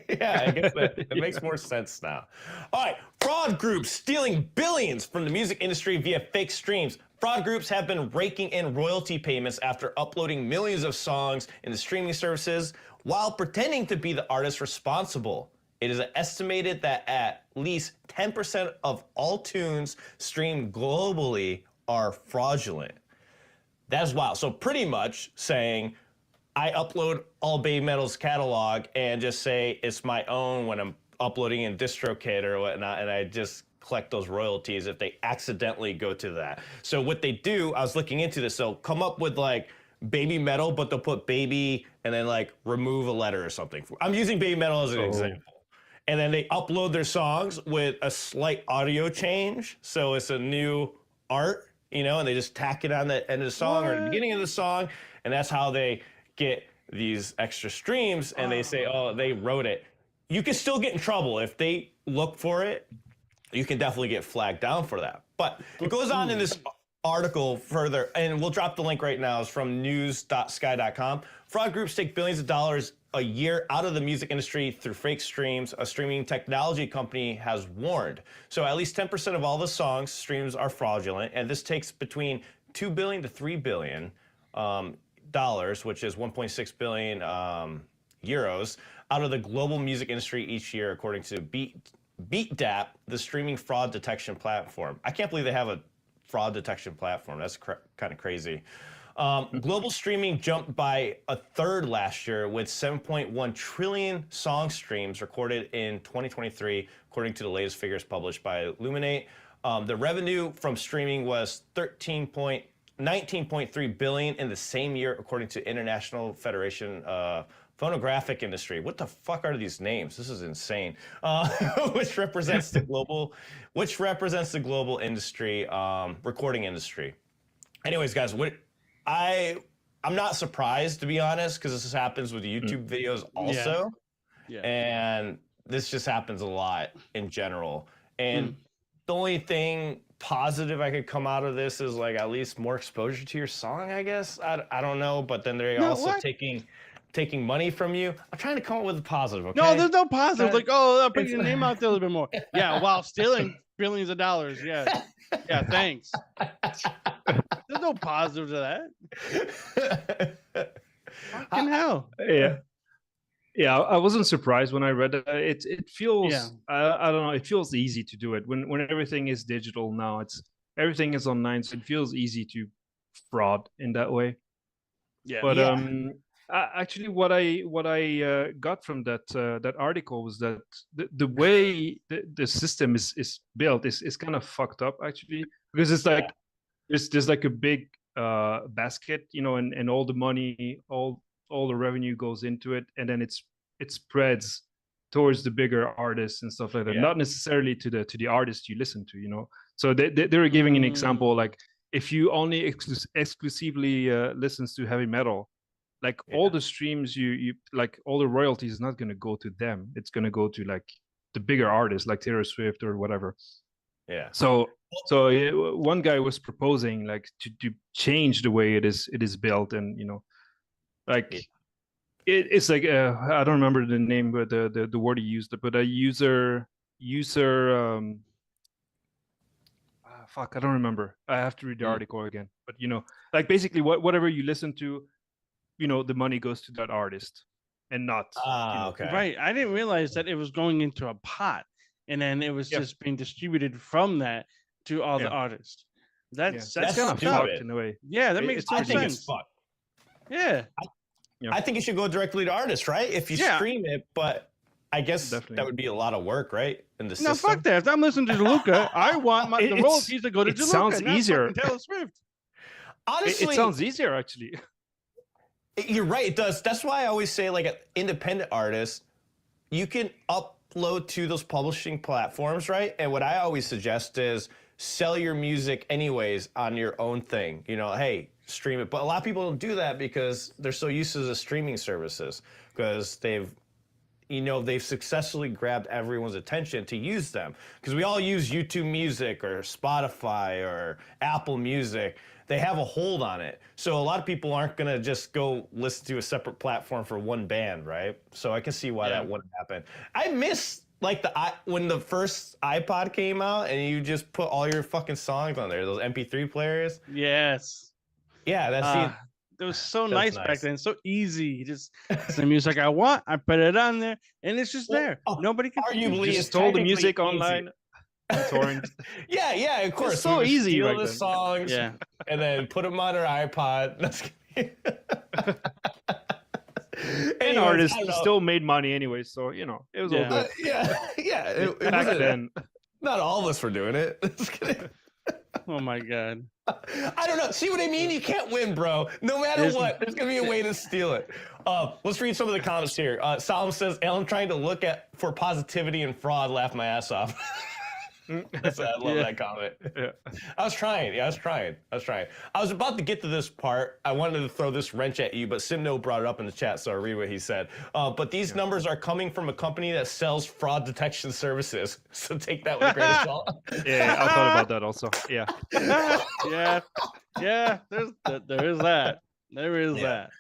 [SPEAKER 1] yeah, I guess that it makes more sense now. All right, fraud groups stealing billions from the music industry via fake streams. Fraud groups have been raking in royalty payments after uploading millions of songs into streaming services while pretending to be the artist responsible. It is estimated that at least 10% of all tunes streamed globally are fraudulent. That's wild. So pretty much saying, I upload all Babymetal's catalog and just say it's my own when I'm uploading in DistroKid or whatnot, and I just collect those royalties if they accidentally go to that. So what they do, I was looking into this, so come up with like Babymetal, but they'll put baby and then like remove a letter or something. I'm using Babymetal as an example. And then they upload their songs with a slight audio change, so it's a new art, you know, and they just tack it on the end of the song or the beginning of the song, and that's how they get these extra streams. And they say, oh, they wrote it. You can still get in trouble if they look for it. You can definitely get flagged down for that. But it goes on in this article further, and we'll drop the link right now. It's from news.sky.com. Fraud groups take billions of dollars a year out of the music industry through fake streams, a streaming technology company has warned. So at least 10% of all the songs streams are fraudulent, and this takes between $2 billion to $3 billion dollars, which is 1.6 billion euros, out of the global music industry each year, according to BeatDap, the streaming fraud detection platform. I can't believe they have a fraud detection platform. That's kind of crazy. Global streaming jumped by a third last year with 7.1 trillion song streams recorded in 2023, according to the latest figures published by Illuminate. The revenue from streaming was 19.3 billion in the same year, according to International Federation Phonographic Industry. What the fuck are these names? This is insane. Which represents the global industry, recording industry. Anyways, guys, I'm not surprised, to be honest, because this happens with YouTube videos also.
[SPEAKER 2] Yeah.
[SPEAKER 1] And this just happens a lot in general. And the only thing positive I could come out of this is like at least more exposure to your song, I guess. I don't know, but then they're also taking money from you. I'm trying to come up with a positive, okay?
[SPEAKER 2] No, there's no positive. Like, oh, I'll put your name out there a little bit more. Yeah, while stealing billions of dollars. Yeah. Yeah, thanks. There's no positive to that. Fucking hell.
[SPEAKER 4] Yeah, I wasn't surprised when I read it. It feels
[SPEAKER 2] Yeah.
[SPEAKER 4] I don't know. It feels easy to do it when everything is digital now. Everything is online, so it feels easy to fraud in that way.
[SPEAKER 2] Yeah.
[SPEAKER 4] But actually, what I got from that article was that the way the system is built is kind of fucked up actually, because it's like there's like a big basket, you know, and all the money, all the revenue goes into it, and then it spreads towards the bigger artists and stuff like that, not necessarily to the artist you listen to, you know. So they were giving an example, like if you only exclusively listens to heavy metal, like all the streams you like, all the royalties is not going to go to them. It's going to go to like the bigger artists like Taylor Swift or whatever.
[SPEAKER 1] Yeah.
[SPEAKER 4] So one guy was proposing like to change the way it is built, and like it's like I don't remember the name, but the word he used, but a user fuck, I don't remember. I have to read the article again. But like basically whatever you listen to, the money goes to that artist and not
[SPEAKER 1] okay.
[SPEAKER 2] Right. I didn't realize that it was going into a pot and then it was just being distributed from that to all the artists. That's
[SPEAKER 4] kind of fucked in a way.
[SPEAKER 2] Yeah, that makes
[SPEAKER 1] I
[SPEAKER 2] no
[SPEAKER 1] think
[SPEAKER 2] sense.
[SPEAKER 1] it's fucked.
[SPEAKER 2] Yeah.
[SPEAKER 1] I think it should go directly to artists, right? If you stream it, but I guess
[SPEAKER 4] Definitely.
[SPEAKER 1] that would be a lot of work, right? In the
[SPEAKER 2] No,
[SPEAKER 1] system.
[SPEAKER 2] fuck that. If I'm listening to Jiluka, I want the royalties to go to Jiluka.
[SPEAKER 4] It sounds easier.
[SPEAKER 2] Taylor Swift.
[SPEAKER 1] Honestly,
[SPEAKER 4] it sounds easier actually.
[SPEAKER 1] You're right. It does. That's why I always say, like, an independent artist, you can upload to those publishing platforms, right? And what I always suggest is sell your music anyways on your own thing. Hey, stream it. But a lot of people don't do that because they're so used to the streaming services because they've successfully grabbed everyone's attention to use them. Because we all use YouTube Music or Spotify or Apple Music. They have a hold on it. So a lot of people aren't going to just go listen to a separate platform for one band, right? So I can see why that wouldn't happen. I miss like when the first iPod came out and you just put all your fucking songs on there, those MP3 players.
[SPEAKER 2] Yes.
[SPEAKER 1] Yeah, that's
[SPEAKER 2] it was so nice back then, so easy. Just the music I want, I put it on there, and it's just there. Nobody can
[SPEAKER 1] arguably
[SPEAKER 4] just stole the music online. Torrent.
[SPEAKER 1] Yeah, of course.
[SPEAKER 4] It's so easy,
[SPEAKER 1] steal
[SPEAKER 4] right
[SPEAKER 1] the
[SPEAKER 4] then.
[SPEAKER 1] songs, and then put them on our iPod.
[SPEAKER 4] And artists still made money anyway, so it was all good.
[SPEAKER 1] It
[SPEAKER 4] Back then.
[SPEAKER 1] Not all of us were doing it.
[SPEAKER 2] Oh my god.
[SPEAKER 1] I don't know. See what I mean? You can't win, bro. No matter what, there's gonna be a way to steal it. Let's read some of the comments here. Solomon says, "I'm trying to look for positivity and fraud. Laugh my ass off." I love that comment.
[SPEAKER 4] Yeah.
[SPEAKER 1] I was trying. I was about to get to this part. I wanted to throw this wrench at you, but Simno brought it up in the chat, so I'll read what he said. But these numbers are coming from a company that sells fraud detection services. So take that with a grain of salt.
[SPEAKER 4] Yeah, I thought about that also. Yeah.
[SPEAKER 2] Yeah. There is that.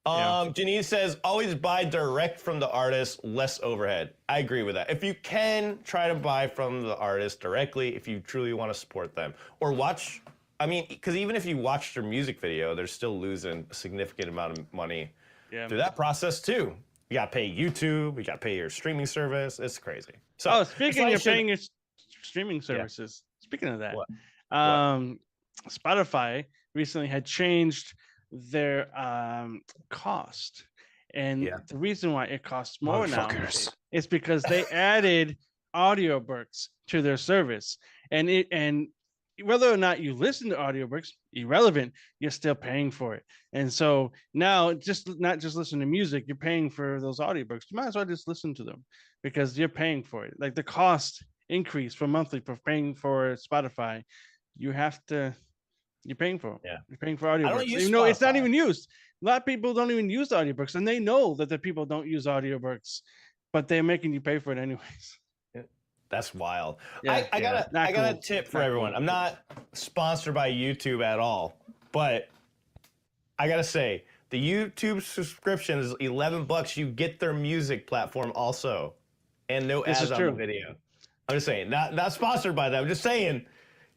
[SPEAKER 1] Janine says, always buy direct from the artist, less overhead. I agree with that. If you can, try to buy from the artist directly if you truly want to support them. Or watch, because even if you watch their music video, they're still losing a significant amount of money through that process too. You got to pay YouTube, you got to pay your streaming service. It's crazy. So,
[SPEAKER 2] speaking of paying your streaming services, speaking of that, Spotify recently had changed their cost, and the reason why it costs more now is because they added audiobooks to their service, and whether or not you listen to audiobooks, irrelevant, you're still paying for it. And so now not just listen to music, you're paying for those audiobooks. You might as well just listen to them because you're paying for it. Like the cost increase for monthly for paying for Spotify, you're paying for it.
[SPEAKER 1] Yeah.
[SPEAKER 2] You're paying for audiobooks. It's not even used. A lot of people don't even use audiobooks, and they know that the people don't use audiobooks, but they're making you pay for it anyways.
[SPEAKER 1] That's wild. I got a tip for everyone. I'm not sponsored by YouTube at all, but I gotta say the YouTube subscription is $11. You get their music platform also, and no ads on the video. I'm just saying, not sponsored by them. I'm just saying,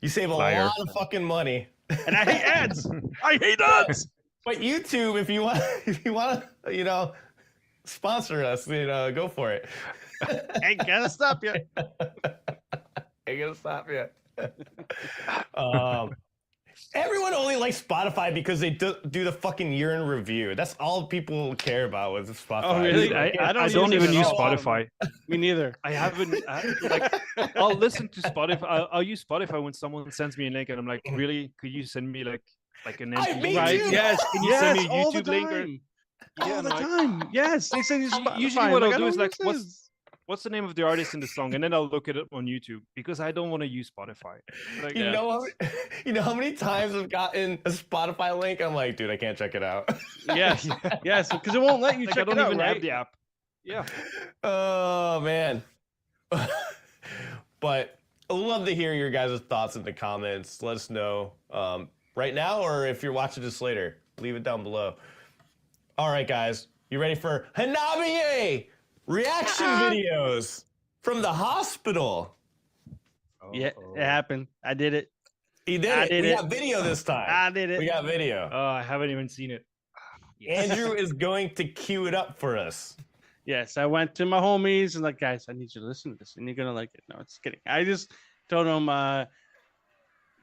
[SPEAKER 1] you save a lot of fucking money.
[SPEAKER 2] And I hate ads. I hate ads.
[SPEAKER 1] But YouTube, if you want to, sponsor us, go for it.
[SPEAKER 2] Ain't gonna stop you.
[SPEAKER 1] Everyone only likes Spotify because they do the fucking year in review. That's all people care about with Spotify.
[SPEAKER 2] Oh, really?
[SPEAKER 4] I don't even use Spotify.
[SPEAKER 2] Me neither.
[SPEAKER 4] I haven't. I'll listen to Spotify. I'll use Spotify when someone sends me a link, and I'm like, really? Could you send me like an MP3?
[SPEAKER 1] Right?
[SPEAKER 2] Yes.
[SPEAKER 4] Can you send me a
[SPEAKER 2] all
[SPEAKER 4] YouTube
[SPEAKER 2] the
[SPEAKER 4] link?
[SPEAKER 2] time. All the time. Yes. They send you Spotify.
[SPEAKER 4] Usually what I'll do is like,
[SPEAKER 2] what's
[SPEAKER 4] what's the name of the artist in the song, and then I'll look it up on YouTube because I don't want to use Spotify. Like,
[SPEAKER 1] you know how many times I've gotten a Spotify link? I'm like, dude, I can't check it out.
[SPEAKER 2] Yes, because it won't let you check
[SPEAKER 4] I don't
[SPEAKER 2] it out.
[SPEAKER 4] even
[SPEAKER 2] Right?
[SPEAKER 4] have the app. Yeah.
[SPEAKER 1] Oh man. But I'd love to hear your guys' thoughts in the comments. Let us know right now, or if you're watching this later, leave it down below. All right, guys, you ready for Hanabie reaction videos from the hospital?
[SPEAKER 2] Yeah, it happened. I did it.
[SPEAKER 1] He did
[SPEAKER 2] I
[SPEAKER 1] it.
[SPEAKER 2] did
[SPEAKER 1] We
[SPEAKER 2] it.
[SPEAKER 1] got video this time.
[SPEAKER 2] I did it.
[SPEAKER 1] We got video.
[SPEAKER 4] Oh, I haven't even seen it.
[SPEAKER 1] Andrew is going to cue it up for us.
[SPEAKER 2] Yes, I went to my homies and like, guys, I need you to listen to this, and you're gonna like it. No, it's kidding. I just told them,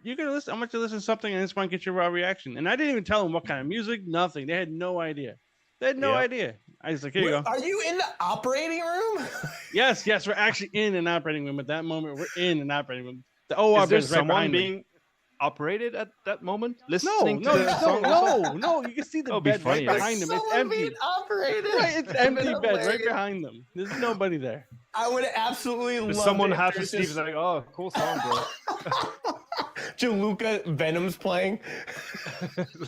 [SPEAKER 2] you're gonna listen. I want you to listen to something, and just want to get your raw reaction. And I didn't even tell them what kind of music, nothing. They had no idea. They had no idea. I was like, here you go.
[SPEAKER 1] Are you in the operating room?
[SPEAKER 2] Yes, we're actually in an operating room at that moment. We're in an operating room. The OR
[SPEAKER 4] Is there
[SPEAKER 2] is right
[SPEAKER 4] someone
[SPEAKER 2] behind me.
[SPEAKER 4] being operated at that moment?
[SPEAKER 2] No,
[SPEAKER 4] Listening to the song?
[SPEAKER 2] no. You can see the
[SPEAKER 4] That'd be
[SPEAKER 2] bed right
[SPEAKER 4] funny.
[SPEAKER 2] behind them. It's
[SPEAKER 1] Someone
[SPEAKER 2] empty.
[SPEAKER 1] being operated.
[SPEAKER 2] Right, it's empty bed right behind them. There's nobody there.
[SPEAKER 1] I would absolutely love
[SPEAKER 4] Someone
[SPEAKER 1] it if
[SPEAKER 4] had to
[SPEAKER 1] there's
[SPEAKER 4] sleep.
[SPEAKER 1] just
[SPEAKER 4] Like, oh, cool song, bro.
[SPEAKER 1] Jiluka Venom's playing.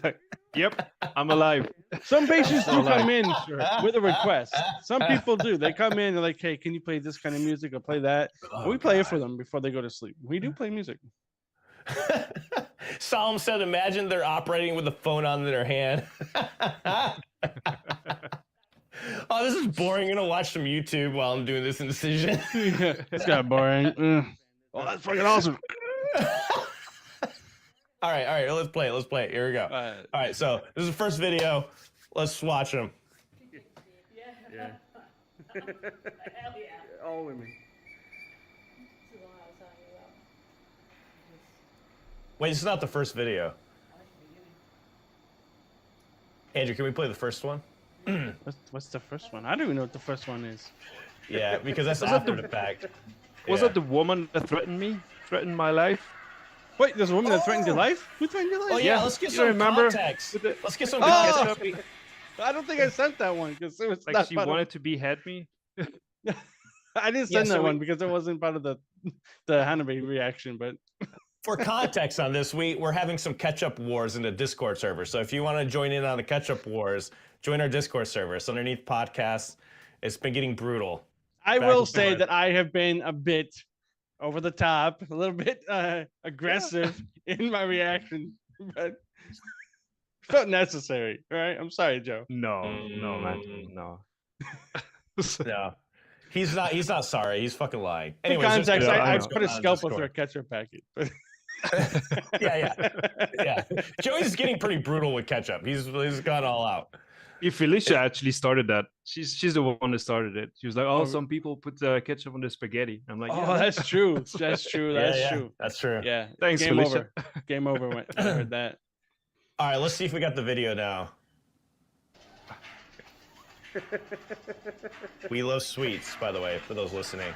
[SPEAKER 4] Like, yep, I'm alive.
[SPEAKER 2] Some patients do
[SPEAKER 4] Still
[SPEAKER 2] come
[SPEAKER 4] alive.
[SPEAKER 2] in with a request. Some people do. They come in, they're like, hey, can you play this kind of music or play that?
[SPEAKER 1] Oh,
[SPEAKER 2] We play it
[SPEAKER 1] God.
[SPEAKER 2] for them before they go to sleep. We do play music.
[SPEAKER 1] Solemn said, imagine they're operating with a phone on their hand. Oh, this is boring. I'm going to watch some YouTube while I'm doing this incision.
[SPEAKER 2] It's kind of boring. Oh, that's fucking awesome.
[SPEAKER 1] All right. Let's play it. Here we go. All right, so this is the first video. Let's watch them.
[SPEAKER 2] Yeah.
[SPEAKER 6] Hell yeah.
[SPEAKER 2] All women.
[SPEAKER 6] This is the one I was telling you about.
[SPEAKER 1] Wait, this is not the first video. Andrew, can we play the first one?
[SPEAKER 2] What's the first one? I don't even know what the first one is.
[SPEAKER 1] Yeah, because that's
[SPEAKER 4] Was that
[SPEAKER 1] after
[SPEAKER 4] the-
[SPEAKER 1] the fact.
[SPEAKER 4] Was
[SPEAKER 1] Yeah.
[SPEAKER 4] that the woman that threatened me? Threatened my life?
[SPEAKER 2] Wait, there's a woman that threatened your life? Who threatened your life?
[SPEAKER 1] Oh, yeah,
[SPEAKER 4] Yeah,
[SPEAKER 1] let's get
[SPEAKER 4] you
[SPEAKER 1] some
[SPEAKER 4] remember?
[SPEAKER 1] context.
[SPEAKER 4] With the-
[SPEAKER 1] Let's get some
[SPEAKER 2] Oh!
[SPEAKER 1] context.
[SPEAKER 2] I don't think I sent that one because it was
[SPEAKER 4] Like
[SPEAKER 2] not
[SPEAKER 4] she
[SPEAKER 2] part of-
[SPEAKER 4] wanted to behead me?
[SPEAKER 2] I didn't
[SPEAKER 1] Yeah,
[SPEAKER 2] send
[SPEAKER 1] so
[SPEAKER 2] that
[SPEAKER 1] we-
[SPEAKER 2] one because it wasn't part of the Hanabie reaction, but
[SPEAKER 1] For context on this, we're having some Ketchup wars in the Discord server. So if you want to join in on the Ketchup wars, join our Discord server. It's underneath podcasts. It's been getting brutal.
[SPEAKER 2] I
[SPEAKER 1] Back
[SPEAKER 2] will
[SPEAKER 1] and
[SPEAKER 2] say
[SPEAKER 1] forth.
[SPEAKER 2] that I have been a bit over the top, a little bit aggressive in my reaction, but felt necessary. All right, I'm sorry, Joe.
[SPEAKER 4] No, man, no.
[SPEAKER 1] No. He's not sorry. He's fucking lying.
[SPEAKER 2] For
[SPEAKER 1] Anyways, there's
[SPEAKER 2] context,
[SPEAKER 1] good
[SPEAKER 4] I
[SPEAKER 2] I
[SPEAKER 1] things
[SPEAKER 2] put
[SPEAKER 1] going
[SPEAKER 2] a
[SPEAKER 1] on in
[SPEAKER 2] scalpel through a
[SPEAKER 1] Discord.
[SPEAKER 2] ketchup packet. But
[SPEAKER 1] Yeah. Joey's getting pretty brutal with Ketchup. He's gone all out.
[SPEAKER 4] Felicia actually started that. She's the one that started it. She was like, "Oh,
[SPEAKER 2] Oh,
[SPEAKER 4] some people put ketchup on the spaghetti." I'm like,
[SPEAKER 2] Oh,
[SPEAKER 4] "Yeah,
[SPEAKER 2] that's true. That's true. That's
[SPEAKER 1] Yeah,
[SPEAKER 2] true.
[SPEAKER 1] That's true.
[SPEAKER 2] Yeah.
[SPEAKER 4] Thanks,
[SPEAKER 2] Game
[SPEAKER 4] Felicia.
[SPEAKER 2] over. Game over when I heard that.
[SPEAKER 1] All right, let's see if we got the video now. We love sweets, by the way, for those listening.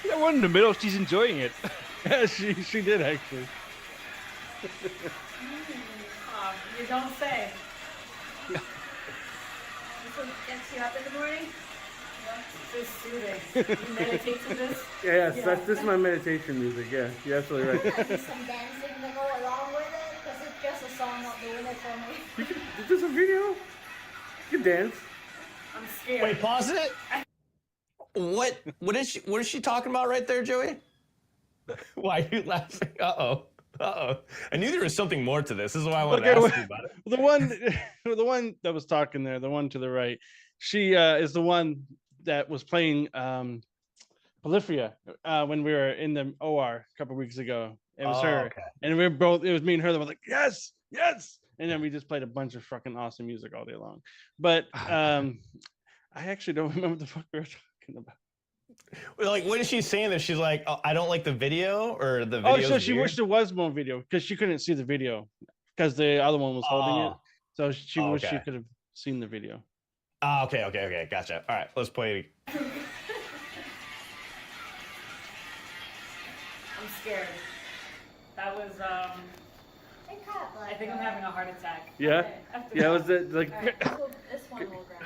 [SPEAKER 4] that one in the middle. She's enjoying it."
[SPEAKER 2] Yeah, she did actually.
[SPEAKER 6] Oh, you don't say. This one gets you up in the morning? This is soothing. You meditate to this?
[SPEAKER 2] Yes,
[SPEAKER 6] Yeah.
[SPEAKER 2] this is my meditation music. Yeah, you're absolutely right.
[SPEAKER 6] Do some dancing to go along with it? Because it's just a song not doing it for me.
[SPEAKER 2] Is this a video? You can dance.
[SPEAKER 6] I'm scared.
[SPEAKER 1] Wait, pause it. What is she talking about right there, Joey? Why are you laughing? Uh-oh. I knew there was something more to this. This is why I wanted to ask you about it.
[SPEAKER 2] The one that was talking there, the one to the right, she is the one that was playing Polyphia when we were in the OR a couple weeks ago. It was her.
[SPEAKER 1] Okay.
[SPEAKER 2] And we were both, it was me and her that was like, yes. And then we just played a bunch of fucking awesome music all day long. But I actually don't remember what the fuck we were talking about.
[SPEAKER 1] Like, what is she saying that she's like, oh, I don't like the video, or the video?
[SPEAKER 2] Oh, so she wished there was more video because she couldn't see the video because the other one was holding it. So she
[SPEAKER 1] Oh,
[SPEAKER 2] wished she
[SPEAKER 1] okay.
[SPEAKER 2] could have seen the video.
[SPEAKER 1] Oh, okay, gotcha. All right, let's play it.
[SPEAKER 6] I'm scared. That was, I think I'm having a heart attack.
[SPEAKER 2] Yeah?
[SPEAKER 6] Okay, after
[SPEAKER 2] Yeah,
[SPEAKER 6] that.
[SPEAKER 2] was it like
[SPEAKER 6] Alright, this one will grab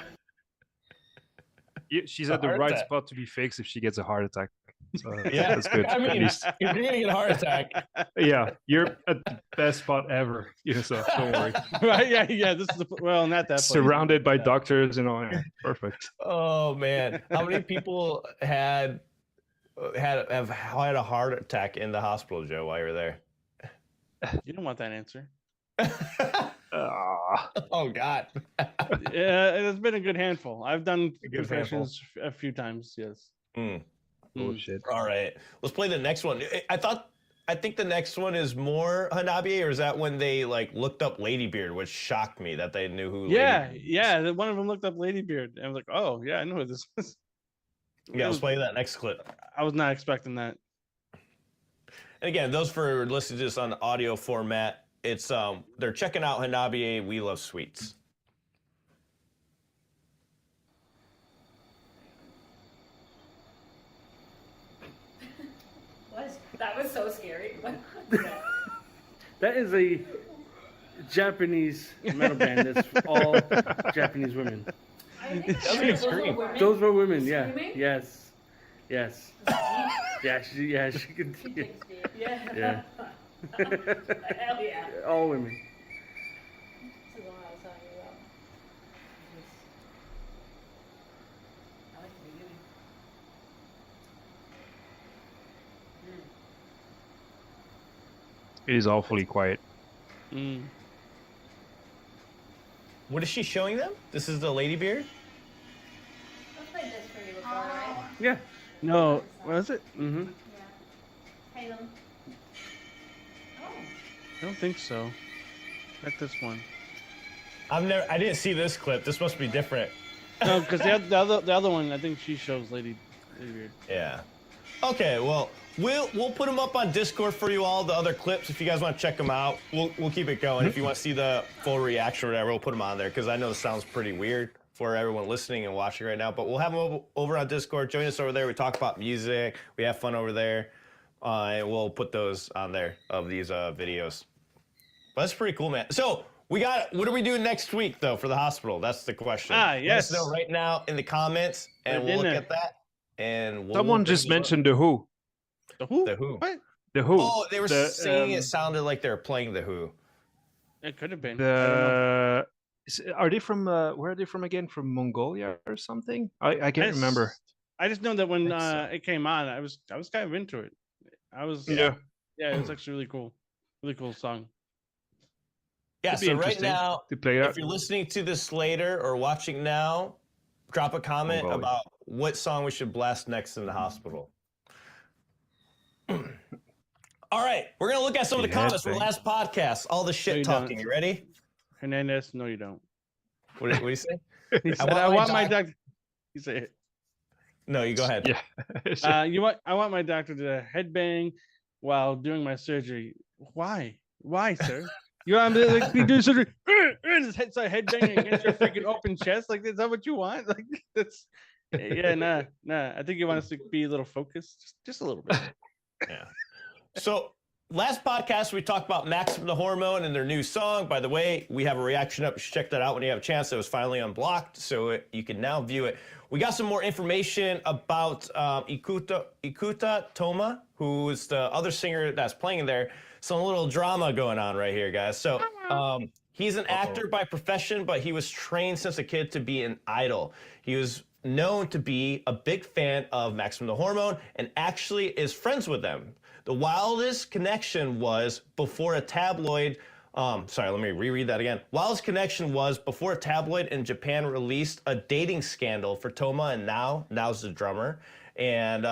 [SPEAKER 6] me.
[SPEAKER 4] She's at the
[SPEAKER 1] Heart
[SPEAKER 4] right
[SPEAKER 1] attack.
[SPEAKER 4] spot to be fixed if she gets a heart attack. So
[SPEAKER 1] Yeah,
[SPEAKER 4] that's good.
[SPEAKER 1] I
[SPEAKER 4] at
[SPEAKER 1] mean,
[SPEAKER 4] least.
[SPEAKER 1] if you're gonna get a heart attack,
[SPEAKER 4] Yeah, you're at the best spot ever. Yeah, so don't worry.
[SPEAKER 2] Right? Yeah. This is not that place.
[SPEAKER 4] Surrounded by doctors and all. Yeah, perfect.
[SPEAKER 1] oh man, how many people have had a heart attack in the hospital, Joe, while you were there?
[SPEAKER 2] You don't want that answer.
[SPEAKER 4] Ah,
[SPEAKER 1] Oh God.
[SPEAKER 2] Yeah, it's been a good handful. I've done
[SPEAKER 1] A good
[SPEAKER 2] confessions a few times. Yes.
[SPEAKER 1] Mm.
[SPEAKER 4] bullshit.
[SPEAKER 1] All right, let's play the next one. I think the next one is more Hanabie, or is that when they like looked up Ladybeard, which shocked me that they knew who.
[SPEAKER 2] Yeah,
[SPEAKER 1] Ladybeard was.
[SPEAKER 2] yeah. One of them looked up Ladybeard, and I was like, "Oh, yeah, I know who this is."
[SPEAKER 1] Yeah, let's play that next clip.
[SPEAKER 2] I was not expecting that.
[SPEAKER 1] And again, those for listening to this on audio format, it's they're checking out Hanabie, We Love Sweets.
[SPEAKER 6] What? That was so scary.
[SPEAKER 5] That is a Japanese metal band. That's all Japanese women.
[SPEAKER 6] Those were women.
[SPEAKER 5] Those were women. Yeah.
[SPEAKER 6] Screaming?
[SPEAKER 5] Yes. Yes. Yeah. She could.
[SPEAKER 6] Yeah.
[SPEAKER 5] Yeah.
[SPEAKER 6] Hell yeah.
[SPEAKER 5] All women.
[SPEAKER 6] This is the one I was telling you about. I like the beginning.
[SPEAKER 4] It is awfully quiet.
[SPEAKER 2] Mm.
[SPEAKER 1] What is she showing them? This is the Ladybeard?
[SPEAKER 6] I've played this for you before, right?
[SPEAKER 5] Yeah.
[SPEAKER 2] No, was it?
[SPEAKER 5] Mm-hmm.
[SPEAKER 6] Yeah. Halo. Oh.
[SPEAKER 2] I don't think so. Not this one.
[SPEAKER 1] I didn't see this clip. This must be different.
[SPEAKER 2] No, because the other one, I think she shows Ladybeard.
[SPEAKER 1] Yeah. Okay, well, we'll put them up on Discord for you all, the other clips. If you guys want to check them out, we'll keep it going. If you want to see the full reaction or whatever, we'll put them on there, because I know this sounds pretty weird for everyone listening and watching right now. But we'll have them over on Discord. Join us over there. We talk about music. We have fun over there. And we'll put those on there of these videos. But that's pretty cool, man. So what are we doing next week, though, for the hospital? That's the question.
[SPEAKER 2] Yes.
[SPEAKER 1] Let us know right now in the comments, and we'll look
[SPEAKER 2] dinner.
[SPEAKER 1] at that. And
[SPEAKER 4] Someone just mentioned The Who.
[SPEAKER 2] The Who?
[SPEAKER 1] The Who.
[SPEAKER 2] What?
[SPEAKER 4] The Who.
[SPEAKER 1] Oh, they were singing. It sounded like they were playing The Who.
[SPEAKER 2] It could have been. I don't know.
[SPEAKER 4] Are they from? Where are they from again? From Mongolia or something? I can't remember.
[SPEAKER 2] I just know that when
[SPEAKER 1] think so.
[SPEAKER 2] it came on, I was kind of into it. I was.
[SPEAKER 4] Yeah.
[SPEAKER 2] Yeah, it was actually really cool song.
[SPEAKER 1] Yeah.
[SPEAKER 4] Could be
[SPEAKER 1] So right
[SPEAKER 4] interesting
[SPEAKER 1] now,
[SPEAKER 4] to play
[SPEAKER 1] if
[SPEAKER 4] out.
[SPEAKER 1] you're listening to this later or watching now, drop a comment
[SPEAKER 4] Mongolia.
[SPEAKER 1] about what song we should blast next in the hospital. All right, we're gonna look at some of the
[SPEAKER 4] Yeah,
[SPEAKER 1] comments from the
[SPEAKER 4] thanks.
[SPEAKER 1] last podcast. All the shit
[SPEAKER 2] you
[SPEAKER 1] talking.
[SPEAKER 2] don't.
[SPEAKER 1] You ready?
[SPEAKER 2] Hernandez, no, you don't.
[SPEAKER 1] What do you say?
[SPEAKER 2] He said, "I want my doctor." He said,
[SPEAKER 1] No, you go ahead.
[SPEAKER 4] Yeah.
[SPEAKER 2] I want my doctor to headbang while doing my surgery. Why, sir? You want me to like, be doing surgery? His head start headbanging against your freaking open chest. Like, is that what you want? Like, that's yeah, nah. I think you want us to be a little focused, just a little bit.
[SPEAKER 1] Yeah. So last podcast we talked about Maximum the Hormone and their new song. By the way, we have a reaction up. You should check that out when you have a chance. It was finally unblocked, so you can now view it. We got some more information about Ikuta Toma, who is the other singer that's playing there. Some little drama going on right here, guys. So he's an actor by profession, but he was trained since a kid to be an idol. He was known to be a big fan of Maximum the Hormone and actually is friends with them. The wildest connection was before a tabloid. Sorry, let me reread that again. Wildest connection was before a tabloid in Japan released a dating scandal for Toma and now's the drummer. And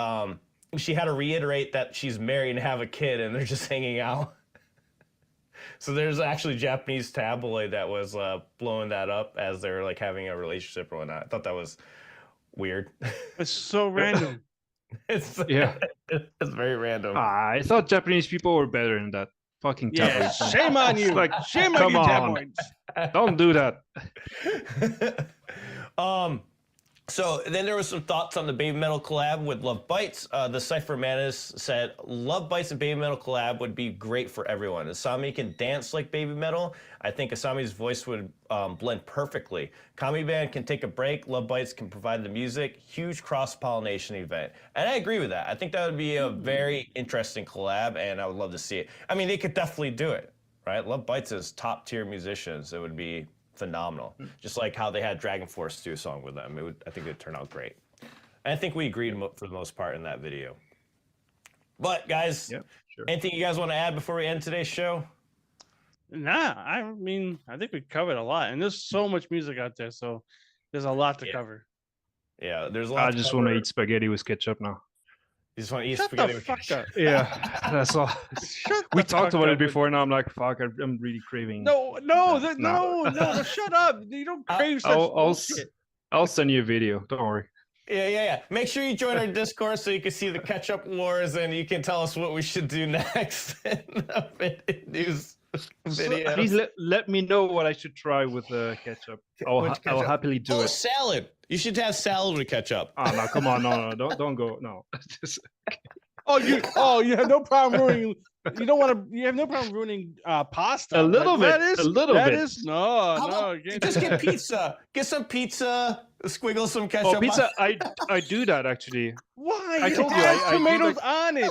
[SPEAKER 1] she had to reiterate that she's married and have a kid and they're just hanging out. So there's actually a Japanese tabloid that was blowing that up as they're like having a relationship or whatnot. I thought that was weird.
[SPEAKER 2] It's so random.
[SPEAKER 1] It's very random.
[SPEAKER 4] I thought Japanese people were better than that. Fucking
[SPEAKER 2] Yeah,
[SPEAKER 4] tabloids.
[SPEAKER 2] shame on you.
[SPEAKER 4] Like,
[SPEAKER 2] Shame on
[SPEAKER 4] come
[SPEAKER 2] you,
[SPEAKER 4] on.
[SPEAKER 2] tabloids.
[SPEAKER 4] Don't do that.
[SPEAKER 1] So then there was some thoughts on the Babymetal collab with Love Bites. The Cypher Manus said, Love Bites and Babymetal collab would be great for everyone. Asami can dance like Babymetal. I think Asami's voice would blend perfectly. Kami Band can take a break. Love Bites can provide the music. Huge cross-pollination event. And I agree with that. I think that would be a very interesting collab, and I would love to see it. I mean, they could definitely do it, right? Love Bites is top-tier musicians. It would be phenomenal. Just like how they had Dragon Force do a song with them. I think it would turn out great. And I think we agreed for the most part in that video. But guys, anything you guys want to add before we end today's show?
[SPEAKER 2] Nah, I mean, I think we covered a lot, and there's so much music out there, so there's a lot to cover.
[SPEAKER 1] Yeah, there's a lot.
[SPEAKER 4] I just want to eat spaghetti with ketchup now.
[SPEAKER 1] You just want to eat
[SPEAKER 2] Shut
[SPEAKER 1] spaghetti
[SPEAKER 2] the
[SPEAKER 1] with
[SPEAKER 2] fuck
[SPEAKER 1] ketchup?
[SPEAKER 2] up.
[SPEAKER 4] Yeah, that's all. We talked about it before, now I'm like, fuck, I'm really craving.
[SPEAKER 2] No, shut up. You don't crave such bullshit.
[SPEAKER 4] I'll send you a video. Don't worry.
[SPEAKER 1] Yeah. Make sure you join our Discord so you can see the Ketchup Wars and you can tell us what we should do next in the news video.
[SPEAKER 4] Please let me know what I should try with ketchup. I'll happily do it.
[SPEAKER 1] Salad. You should have salad with ketchup.
[SPEAKER 4] Oh no, come on, no, don't go, no.
[SPEAKER 2] You have no problem ruining. You have no problem ruining pasta.
[SPEAKER 4] A little bit.
[SPEAKER 1] Just get pizza. Get some pizza. Squiggle some ketchup.
[SPEAKER 4] Oh, pizza! I do that actually.
[SPEAKER 2] Why?
[SPEAKER 4] I told you.
[SPEAKER 2] It has
[SPEAKER 4] I
[SPEAKER 2] tomatoes on it.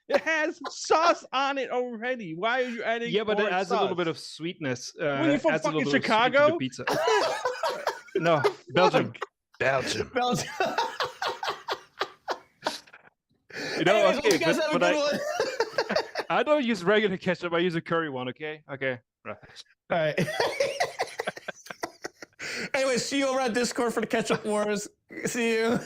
[SPEAKER 2] It has sauce on it already. Why are you adding?
[SPEAKER 4] Yeah, but it adds
[SPEAKER 2] sauce?
[SPEAKER 4] a little bit of sweetness.
[SPEAKER 2] Were you from
[SPEAKER 4] adds a
[SPEAKER 2] fucking
[SPEAKER 4] little bit of sweet
[SPEAKER 2] Chicago?
[SPEAKER 4] to the pizza. No, Belgium.
[SPEAKER 1] Belgium.
[SPEAKER 4] You know,
[SPEAKER 1] Anyways,
[SPEAKER 4] okay,
[SPEAKER 1] you guys have a good one.
[SPEAKER 4] I don't use regular ketchup. I use a curry one. Okay. Right.
[SPEAKER 1] All right. Anyway, see you over at Discord for the Ketchup Wars. See you.